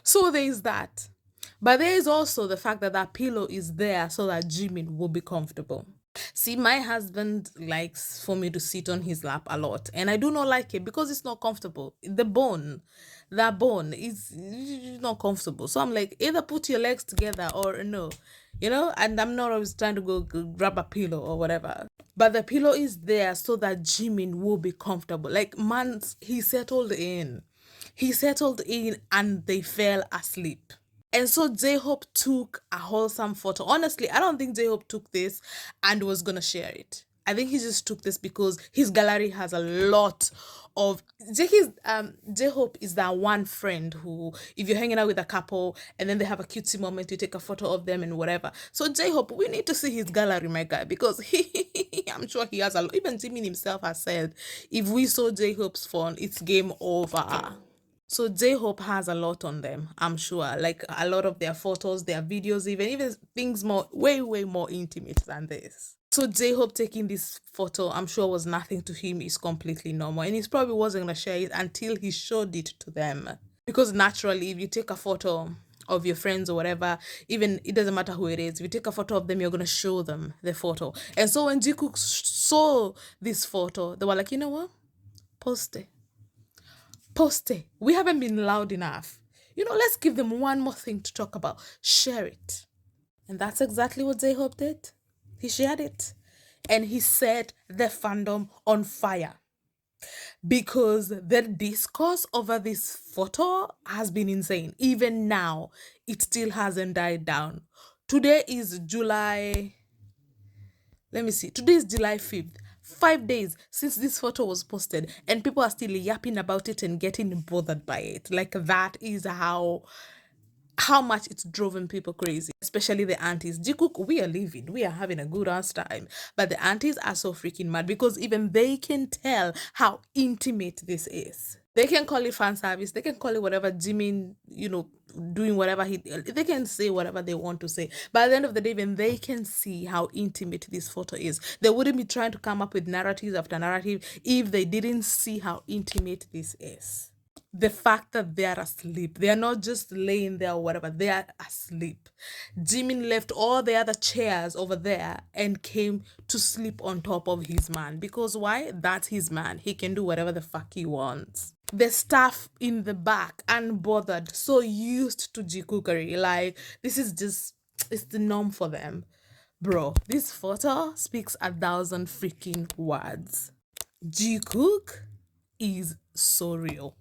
So there is that, but there is also the fact that that pillow is there so that Jimin will be comfortable. See, my husband likes for me to sit on his lap a lot, and I do not like it because it's not comfortable. That bone is not comfortable. So I'm like, either put your legs together or no, and I'm not always trying to go grab a pillow or whatever. But the pillow is there so that Jimin will be comfortable. Like, months, he settled in. And they fell asleep. And so Jhope took a wholesome photo. Honestly, I don't think Jhope took this and was gonna share it. I think he just took this because his gallery has a lot of Jhope is that one friend who, if you're hanging out with a couple and then they have a cutesy moment, you take a photo of them and whatever. So Jhope, we need to see his gallery, my guy, because I'm sure he has a lot. Even Jimin himself has said, if we saw Jhope's phone, it's game over. So Jhope has a lot on them, I'm sure. Like a lot of their photos, their videos, even things way more intimate than this. So Jhope taking this photo, I'm sure was nothing to him, is completely normal. And he probably wasn't gonna share it until he showed it to them. Because naturally, if you take a photo of your friends or whatever, even it doesn't matter who it is, if you take a photo of them, you're gonna show them the photo. And so when Jikook saw this photo, they were like, you know what? Post it. We haven't been loud enough. Let's give them one more thing to talk about. Share it. And that's exactly what Jhope did. He shared it. And he set the fandom on fire. Because the discourse over this photo has been insane. Even now, it still hasn't died down. Today is July 5th. 5 days since this photo was posted, and people are still yapping about it and getting bothered by it. Like, that is how much it's driven people crazy, especially the aunties. Jikook, we are having a good ass time, but the aunties are so freaking mad because even they can tell how intimate this is. They can call it fan service, they can call it whatever, Jimin, doing whatever they can say whatever they want to say. But at the end of the day, even they can see how intimate this photo is. They wouldn't be trying to come up with narratives after narrative if they didn't see how intimate this is. The fact that they are asleep, they are not just laying there or whatever, they are asleep. Jimin left all the other chairs over there and came to sleep on top of his man. Because why? That's his man. He can do whatever the fuck he wants. The staff in the back, unbothered, so used to jikookery. Like, this is just, it's the norm for them. Bro, this photo speaks 1,000 freaking words. Jikook is so real.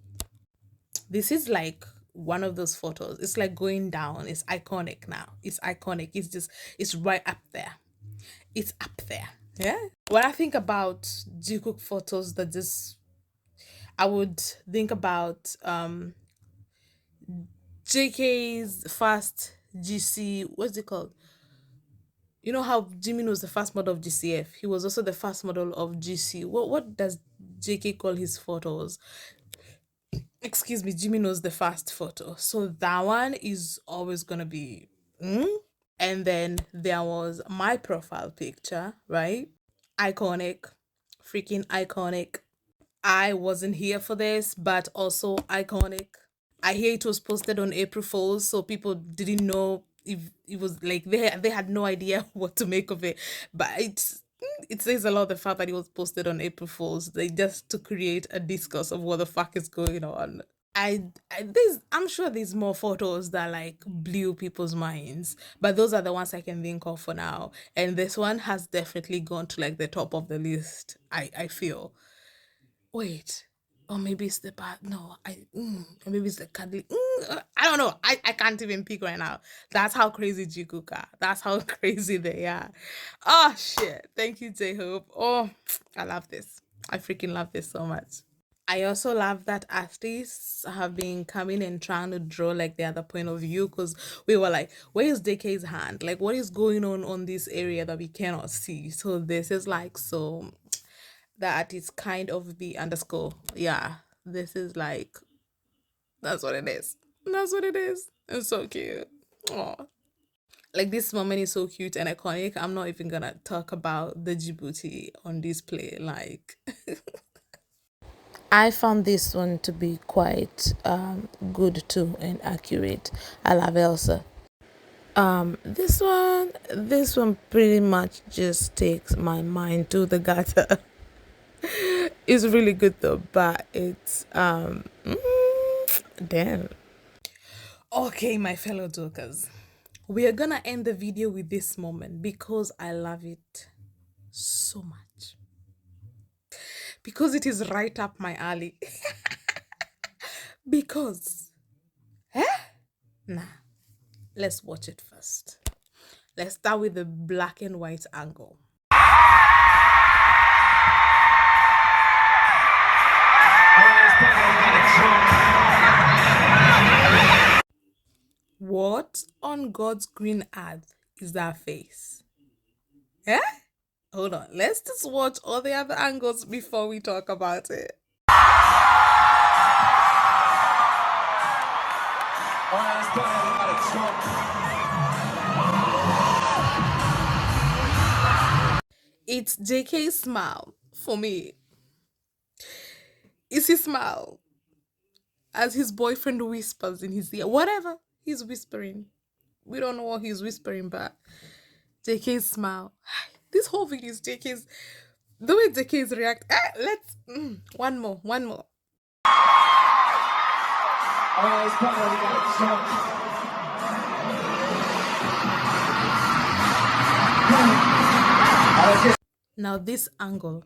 This is like one of those photos. It's like going down. It's iconic now. It's iconic. It's right up there. It's up there. Yeah. When I think about Jikook photos, I would think about JK's first GC, what's it called? You know how Jimin was the first model of GCF? He was also the first model of GC. What does JK call his photos? Excuse me, Jimin was the first photo. So that one is always gonna be And then there was my profile picture, right? Iconic. Freaking iconic. I wasn't here for this, but also iconic. I hear it was posted on April Fools, so people didn't know if it was like they had no idea what to make of it. But it says a lot, the fact that it was posted on April Fools. They just to create a discourse of what the fuck is going on. I'm sure there's more photos that like blew people's minds, but those are the ones I can think of for now. And this one has definitely gone to like the top of the list. I feel. Wait, Or maybe it's the bad. No, or maybe it's the cuddly. I don't know. I can't even pick right now. That's how crazy Jikook are. That's how crazy they are. Oh shit! Thank you, Jhope. Oh, I love this. I freaking love this so much. I also love that artists have been coming and trying to draw like the other point of view, because we were like, where is DK's hand? Like, what is going on this area that we cannot see? So this is like, so that is kind of the underscore. Yeah, this is like, that's what it is. That's what it is. It's so cute. Oh, like this moment is so cute and iconic. I'm not even gonna talk about the Djibouti on display. Like, I found this one to be quite good too and accurate. I love Elsa. This one pretty much just takes my mind to the gutter. It's really good though, but it's damn. okay, my fellow jokers, we are gonna end the video with this moment because I love it so much. Because it is right up my alley. Because, nah, let's watch it first. Let's start with the black and white angle. What on God's green earth is that face? Eh? Hold on, let's just watch all the other angles before we talk about it. It's JK's smile for me. It's his smile as his boyfriend whispers in his ear. Whatever he's whispering. We don't know what he's whispering, but JK's smile. This whole video is JK's. The way JK's react. Let's one more. Now this angle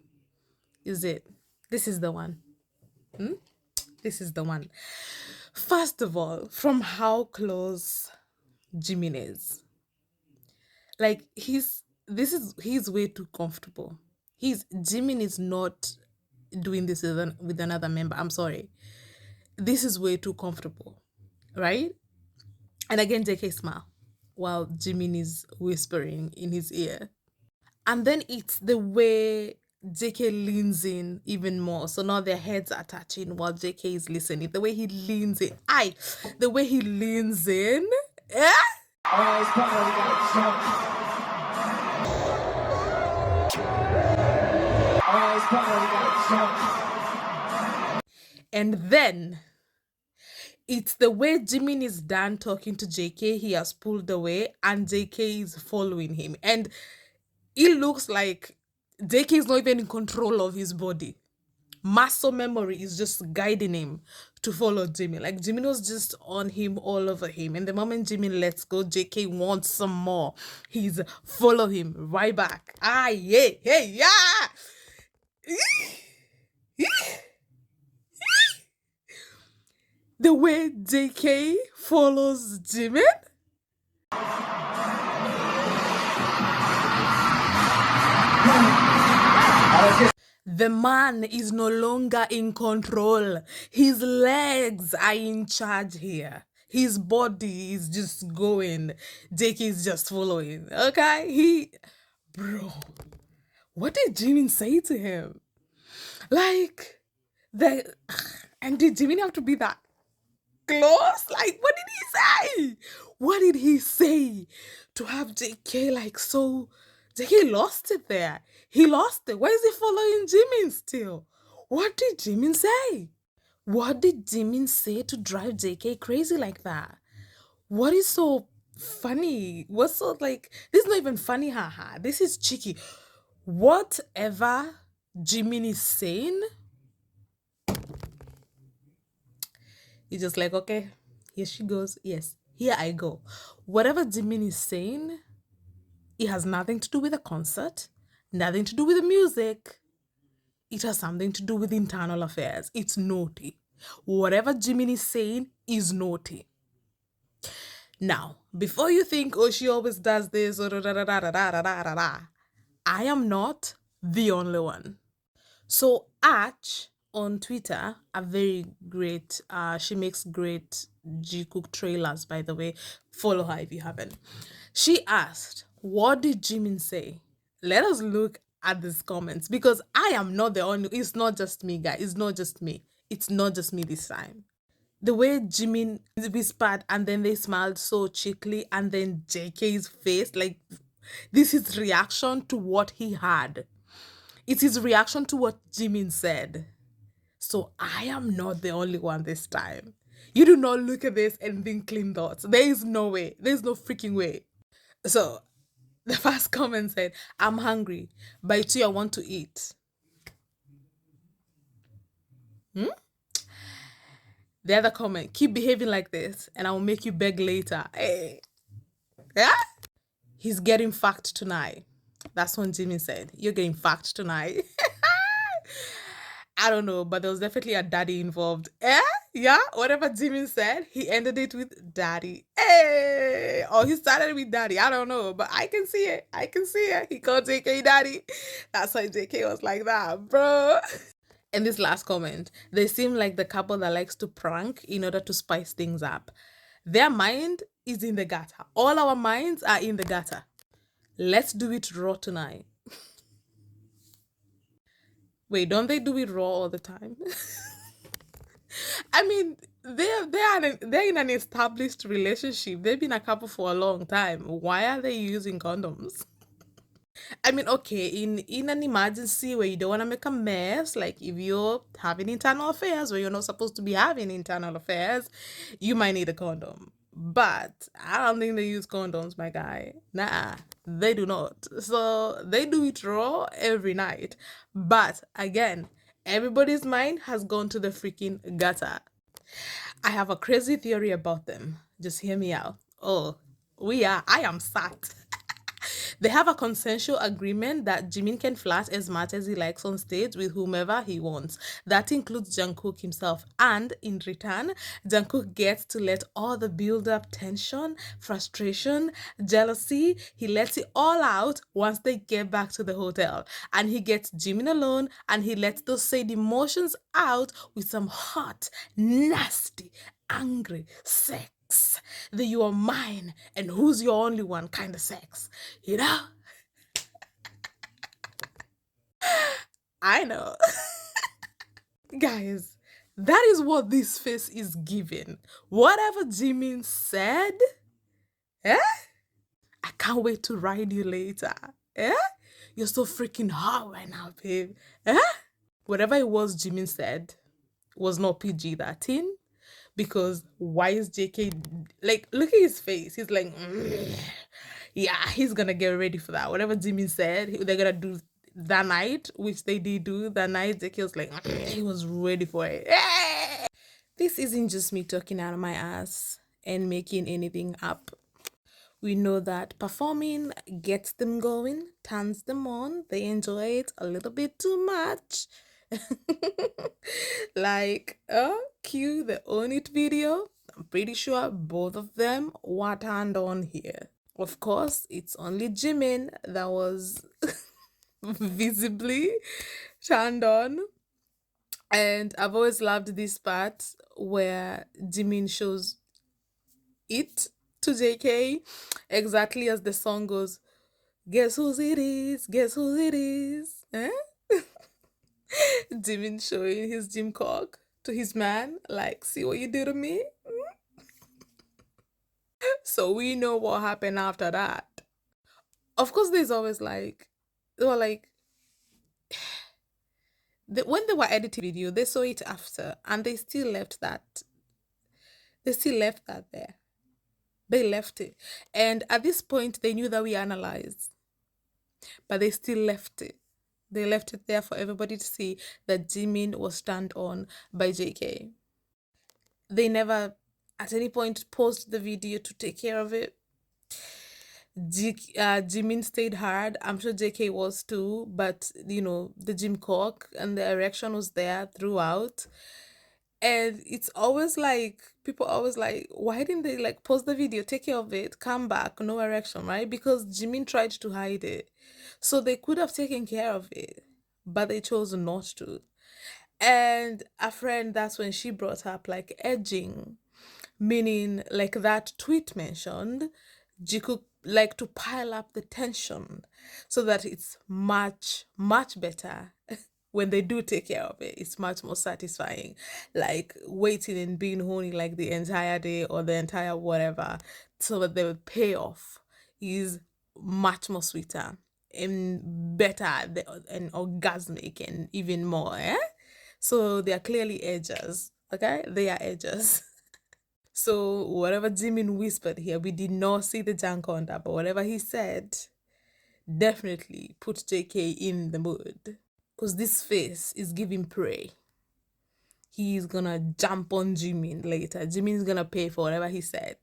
is it. This is the one. This is the one. First of all, from how close Jimin is. Like he's way too comfortable. Jimin is not doing this with another member. I'm sorry. This is way too comfortable. Right? And again, JK smile while Jimin is whispering in his ear. And then it's the way JK leans in even more. So now their heads are touching while JK is listening. The way he leans in. The way he leans in. Yeah? And then it's the way Jimin is done talking to JK. He has pulled away and JK is following him. And it looks like JK is not even in control of his body. Muscle memory is just guiding him to follow Jimin. Like Jimin was just on him, all over him. And the moment Jimin lets go, JK wants some more. He's follow him right back. Hey, yeah. The way JK follows Jimin. The man is no longer in control. His legs are in charge here. His body is just going. JK is just following. Okay? Bro, what did Jimin say to him? Like, and did Jimin have to be that close? Like, what did he say? What did he say to have JK like so? JK lost it there. He lost it. Why is he following Jimin still? What did Jimin say? What did Jimin say to drive JK crazy like that? What is so funny? What's so like, this is not even funny, haha. This is cheeky. Whatever Jimin is saying, he's just like, okay, here she goes. Yes, here I go. Whatever Jimin is saying, it has nothing to do with the concert, nothing to do with the music. it has something to do with internal affairs. It's naughty. Whatever Jimin is saying is naughty. Now, before you think, oh, she always does this, or da da da da da da da da da, I am not the only one. So Arch on Twitter, a very great, she makes great Jikook trailers, by the way. Follow her if you haven't. She asked, what did Jimin say? Let us look at these comments because I am not the only, it's not just me, guys. It's not just me. It's not just me this time. The way Jimin whispered and then they smiled so cheekily, and then JK's face, like, this is reaction to what he had. It's his reaction to what Jimin said. So I am not the only one this time. You do not look at this and think clean thoughts. There is no way. There's no freaking way. So the first comment said, I'm hungry. By 2, I want to eat. The other comment, keep behaving like this and I will make you beg later. Hey. Yeah? He's getting fucked tonight. That's what Jimin said. You're getting fucked tonight. I don't know, but there was definitely a daddy involved. Yeah, whatever Jimin said, he ended it with daddy. Hey! Or he started with daddy. I don't know, but I can see it. I can see it. He called JK daddy. That's why JK was like that, bro. And this last comment, they seem like the couple that likes to prank in order to spice things up. Their mind is in the gutter. All our minds are in the gutter. Let's do it raw tonight. Wait, don't they do it raw all the time? I mean, they're in an established relationship. They've been a couple for a long time. Why are they using condoms? I mean, okay, in an emergency where you don't want to make a mess, like if you're having internal affairs where you're not supposed to be having internal affairs, you might need a condom. But I don't think they use condoms, my guy. Nah, they do not. So they do it raw every night. But again, everybody's mind has gone to the freaking gutter. I have a crazy theory about them. Just hear me out. Oh, I am sat. They have a consensual agreement that Jimin can flirt as much as he likes on stage with whomever he wants. That includes Jungkook himself. And in return, Jungkook gets to let all the build-up tension, frustration, jealousy, he lets it all out once they get back to the hotel. And he gets Jimin alone and he lets those said emotions out with some hot, nasty, angry sex. The you are mine and who's your only one kind of sex, you know? I know. Guys, that is what this face is giving. Whatever Jimin said, I can't wait to ride you later. You're so freaking hot right now, babe. Whatever it was Jimin said was not PG-13. Because why is JK, like, look at his face. He's like, yeah, he's gonna get ready for that. Whatever Jimin said, they're gonna do that night, which they did do that night. JK was like, he was ready for it. This isn't just me talking out of my ass and making anything up. We know that performing gets them going, turns them on. They enjoy it a little bit too much. Like, cue the Own It video. I'm pretty sure both of them were turned on here. Of course, it's only Jimin that was visibly turned on. And I've always loved this part where Jimin shows it to JK exactly as the song goes, guess whose it is, guess whose it is. Jimin showing his Jungkook to his man, like, see what you did to me? So we know what happened after that. Of course, there's always like, they were like, when they were editing video, they saw it after and they still left that. They still left that there. They left it. And at this point, they knew that we analyzed, but they still left it. They left it there for everybody to see that Jimin was turned on by JK. They never at any point paused the video to take care of it. Jimin stayed hard. I'm sure JK was too, but the Jungkook and the erection was there throughout. And it's always like people always like, why didn't they like post the video, take care of it, come back, no erection, right? Because Jimin tried to hide it. So they could have taken care of it, but they chose not to. And a friend, that's when she brought up like edging, meaning like that tweet mentioned, Jikook like to pile up the tension so that it's much, much better when they do take care of it. It's much more satisfying. Like waiting and being horny like the entire day or the entire whatever, so that the payoff is much more sweeter and better and orgasmic and even more, eh? So they are clearly edges, okay? They are edges. So whatever Jimin whispered here, we did not see the junk on that, but whatever he said definitely put JK in the mood. Because this face is giving prey. He's gonna jump on Jimin later. Jimin's gonna pay for whatever he said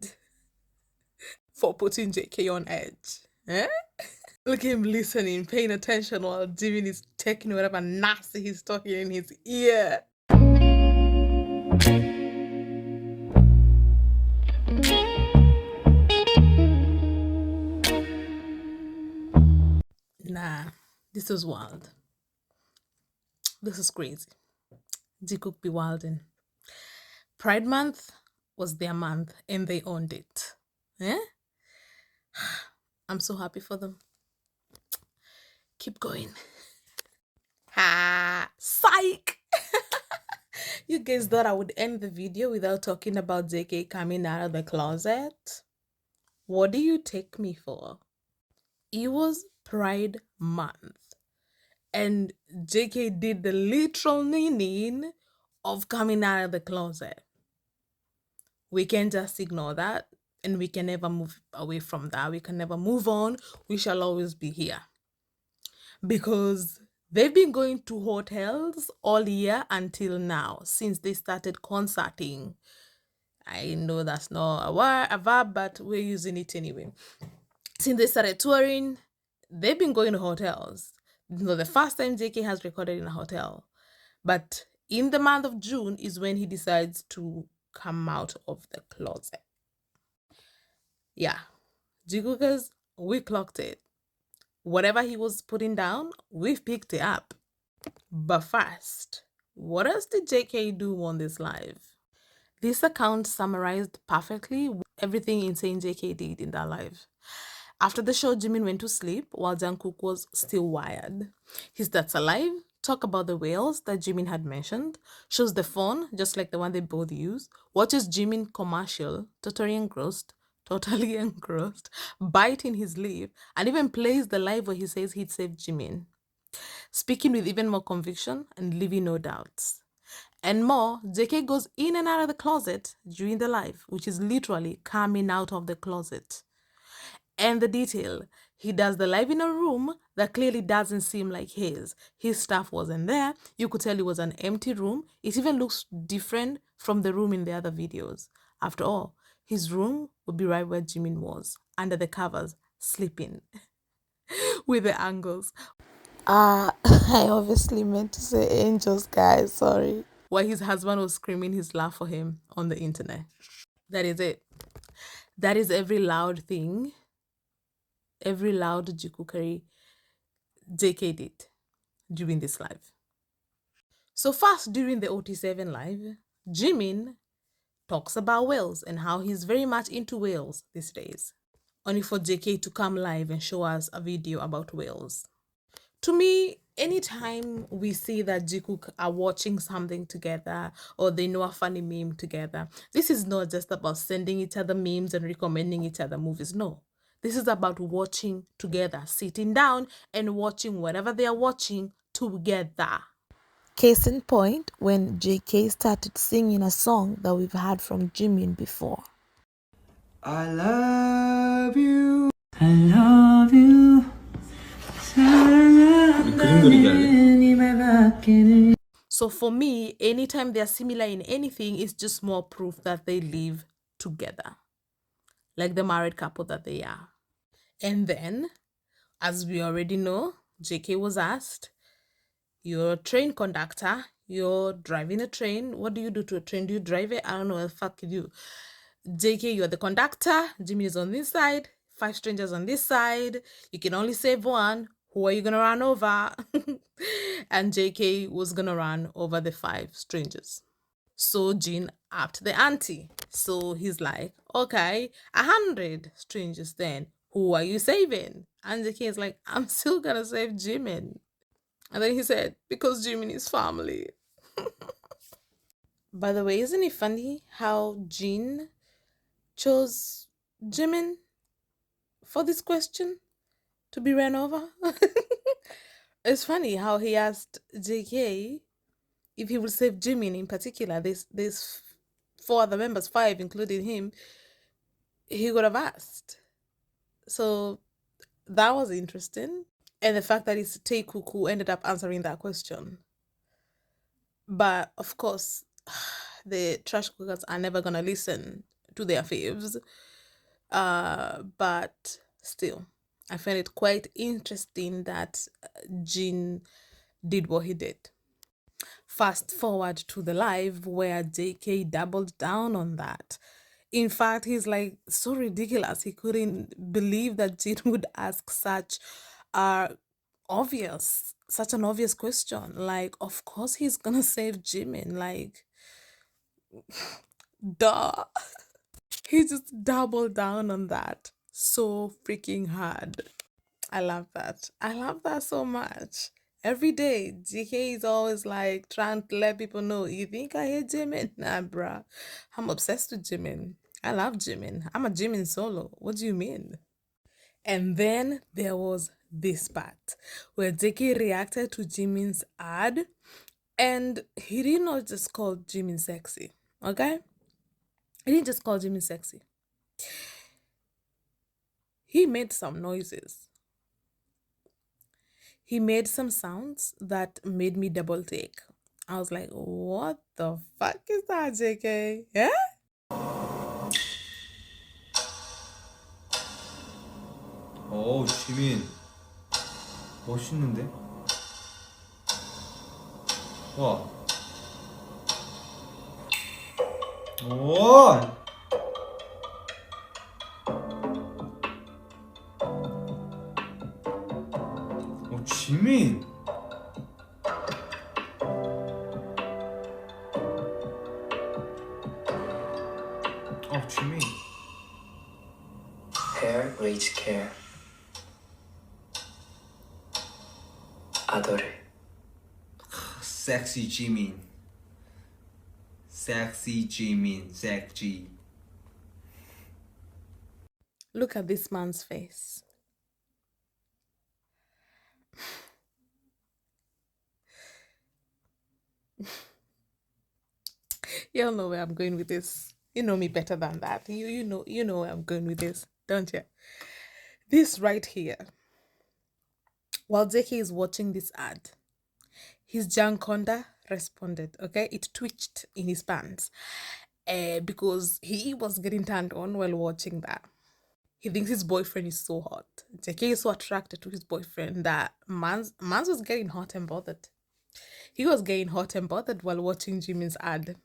for putting JK on edge. Eh? Look at him listening, paying attention while Jimin is taking whatever nasty he's talking in his ear. Nah, this was wild. This is crazy. Jikook be wildin'. Pride Month was their month and they owned it. Eh? I'm so happy for them. Keep going. Ha! Psych! You guys thought I would end the video without talking about JK coming out of the closet? What do you take me for? It was Pride Month. And JK did the literal meaning of coming out of the closet. We can just ignore that and we can never move away from that. We can never move on. We shall always be here. Because they've been going to hotels all year until now, since they started concerting. I know that's not a verb, but we're using it anyway. Since they started touring, they've been going to hotels. The first time JK has recorded in a hotel. But in the month of June is when he decides to come out of the closet. Yeah, Jikookers, we clocked it. Whatever he was putting down, we've picked it up. But first, what else did JK do on this live? This account summarized perfectly everything insane JK did in that live. After the show, Jimin went to sleep while Jungkook was still wired. He starts a live, talk about the whales that Jimin had mentioned, shows the phone, just like the one they both use, watches Jimin commercial, totally engrossed, biting his lip, and even plays the live where he says he'd save Jimin. Speaking with even more conviction and leaving no doubts. And more, JK goes in and out of the closet during the live, which is literally coming out of the closet. And the detail, he does the live in a room that clearly doesn't seem like his. His stuff wasn't there. You could tell it was an empty room. It even looks different from the room in the other videos. After all, his room would be right where Jimin was, under the covers, sleeping. With the angles. I obviously meant to say angels, guys, sorry. While his husband was screaming his love for him on the internet. That is it. That is every loud thing, every loud jikookery JK did during this live. So first, during the OT7 live, Jimin talks about whales and how he's very much into whales these days. Only for JK to come live and show us a video about whales. To me, anytime we see that Jikook are watching something together or they know a funny meme together, this is not just about sending each other memes and recommending each other movies. No, this is about watching together, sitting down and watching whatever they are watching together. Case in point, when JK started singing a song that we've heard from Jimin before. I love you. I love you. So for me, anytime they're similar in anything, it's just more proof that they live together. Like the married couple that they are. And then, as we already know, JK was asked, you're a train conductor, you're driving a train. What do you do to a train? Do you drive it? I don't know what the fuck you do. JK, you're the conductor. Jimmy is on this side. 5 strangers on this side. You can only save one. Who are you gonna run over? And JK was gonna run over the 5 strangers. So Jin upped the ante. So he's like, okay, 100 strangers then. Who are you saving? And JK is like, I'm still gonna save Jimin. And then he said, because Jimin is family. By the way, isn't it funny how Jin chose Jimin for this question to be ran over? It's funny how he asked JK if he would save Jimin in particular. There's 4 other members, 5 including him. He would have asked. So that was interesting. And the fact that it's Jikook who ended up answering that question. But of course, the trash cookers are never gonna listen to their faves. But still, I find it quite interesting that Jin did what he did. Fast forward to the live where JK doubled down on that. In fact, he's like so ridiculous. He couldn't believe that Jin would ask such an obvious question. Like, of course he's gonna save Jimin. Like, duh. He just doubled down on that so freaking hard. I love that. I love that so much. Every day, GK is always like trying to let people know, you think I hate Jimin? Nah, bruh. I'm obsessed with Jimin. I love Jimin. I'm a Jimin solo. What do you mean? And then there was this part where JK reacted to Jimin's ad, and he did not just call Jimin sexy, okay? He didn't just call Jimin sexy. He made some noises. He made some sounds that made me double take. I was like, what the fuck is that, JK? Yeah? 오, 지민. 멋있는데? 와. 오! 오, 지민. 지민. Hair needs care. Adore. Sexy Jimin. Sexy Jimin. Sexy. Look at this man's face. Y'all know where I'm going with this. You know me better than that. You know where I'm going with this, don't you? This right here. While JK is watching this ad, his Jankonda responded, okay? It twitched in his pants because he was getting turned on while watching that. He thinks his boyfriend is so hot. JK is so attracted to his boyfriend that Mans was getting hot and bothered. He was getting hot and bothered while watching Jimin's ad.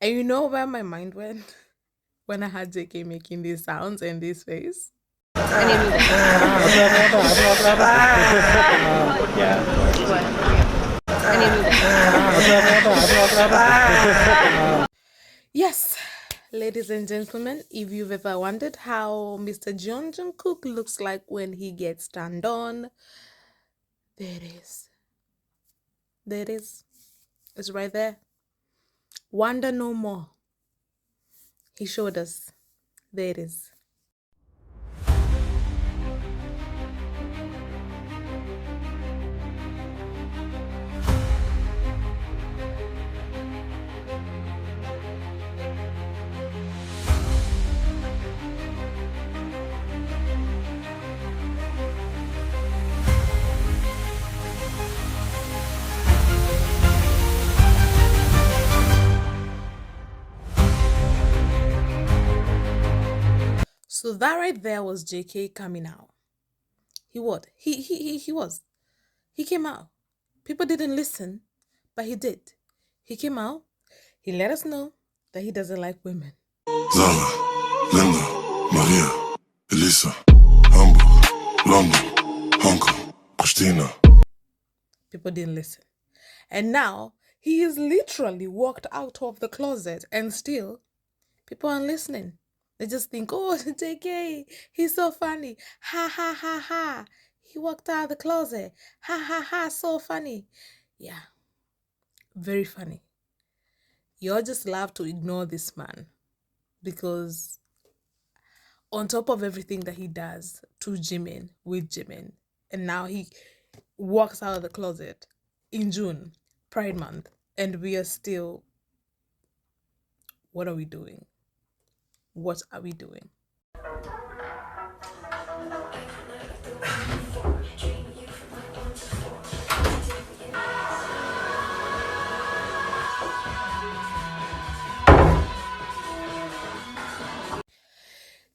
And you know where my mind went? When I had JK making these sounds and this face. Yes, ladies and gentlemen, if you've ever wondered how Mr. Jungkook looks like when he gets turned on, there it is. There it is. It's right there. Wonder no more. He showed us. There it is. So that right there was JK coming out. He what? He was. He came out. People didn't listen, but he did. He came out. He let us know that he doesn't like women. Zara, Linda, Maria, Elisa, Hamburg, London, Hong Kong, Christina. People didn't listen. And now he is literally walked out of the closet and still people aren't listening. They just think, oh, JK, he's so funny. Ha ha ha ha. He walked out of the closet. Ha ha ha, so funny. Yeah, very funny. Y'all just love to ignore this man because on top of everything that he does to Jimin, with Jimin, and now he walks out of the closet in June, Pride Month, and we are still, what are we doing? What are we doing?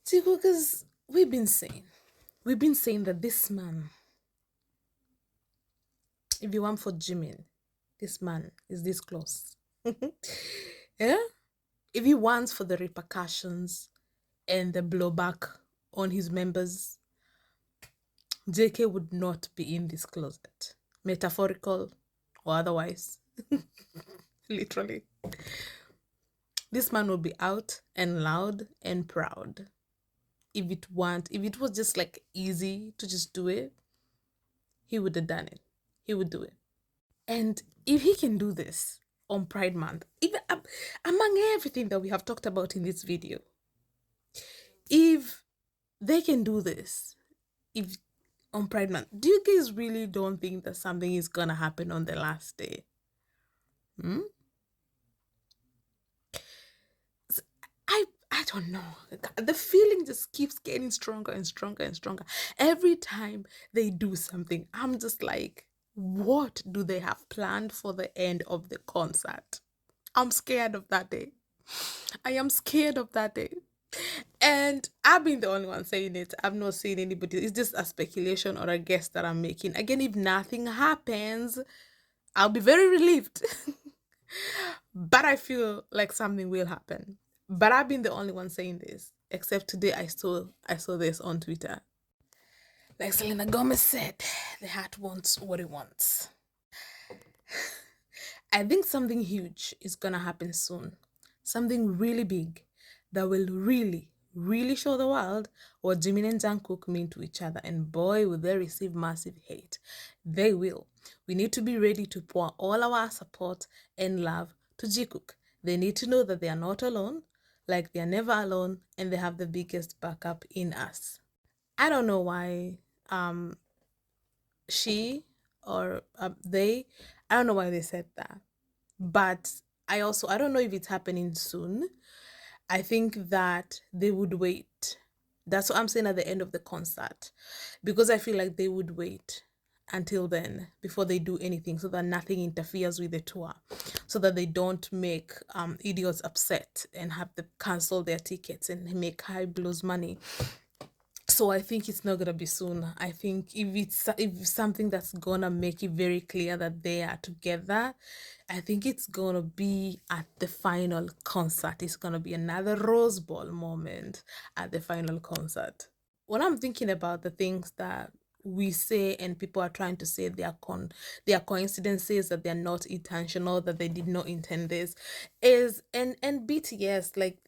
Jikook, we've been saying that this man, if you want for Jimin, this man is this close. Yeah? If he wants for the repercussions and the blowback on his members, JK would not be in this closet, metaphorical or otherwise. Literally. This man will be out and loud and proud. If it was just like easy to just do it, he would have done it. He would do it. And if he can do this on Pride Month, even among everything that we have talked about in this video, if they can do this, if on Pride Month, do you guys really don't think that something is gonna happen on the last day? I don't know. The feeling just keeps getting stronger and stronger and stronger. Every time they do something, I'm just like, what do they have planned for the end of the concert? I'm scared of that day. I am scared of that day. And I've been the only one saying it. I've not seen anybody. It's just a speculation or a guess that I'm making. Again, if nothing happens, I'll be very relieved. But I feel like something will happen. But I've been the only one saying this. Except today I saw this on Twitter. Like Selena Gomez said, the heart wants what it wants. I think something huge is gonna happen soon. Something really big that will really, really show the world what Jimin and Jungkook mean to each other. And boy, will they receive massive hate. They will. We need to be ready to pour all our support and love to Jikook. They need to know that they are not alone, like they are never alone, and they have the biggest backup in us. I don't know why she or they, I don't know why they said that. But I don't know if it's happening soon. I think that they would wait. That's what I'm saying at the end of the concert. Because I feel like they would wait until then before they do anything so that nothing interferes with the tour. So that they don't make idiots upset and have to cancel their tickets and make high blows money. So I think it's not gonna be soon. I think if it's something that's gonna make it very clear that they are together, I think it's gonna be at the final concert. It's gonna be another Rose Bowl moment at the final concert. When I'm thinking about the things that we say and people are trying to say they are coincidences, that they're not intentional, that they did not intend this, is and BTS like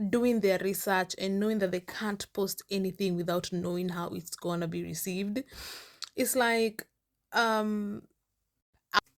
doing their research and knowing that they can't post anything without knowing how it's gonna be received. It's like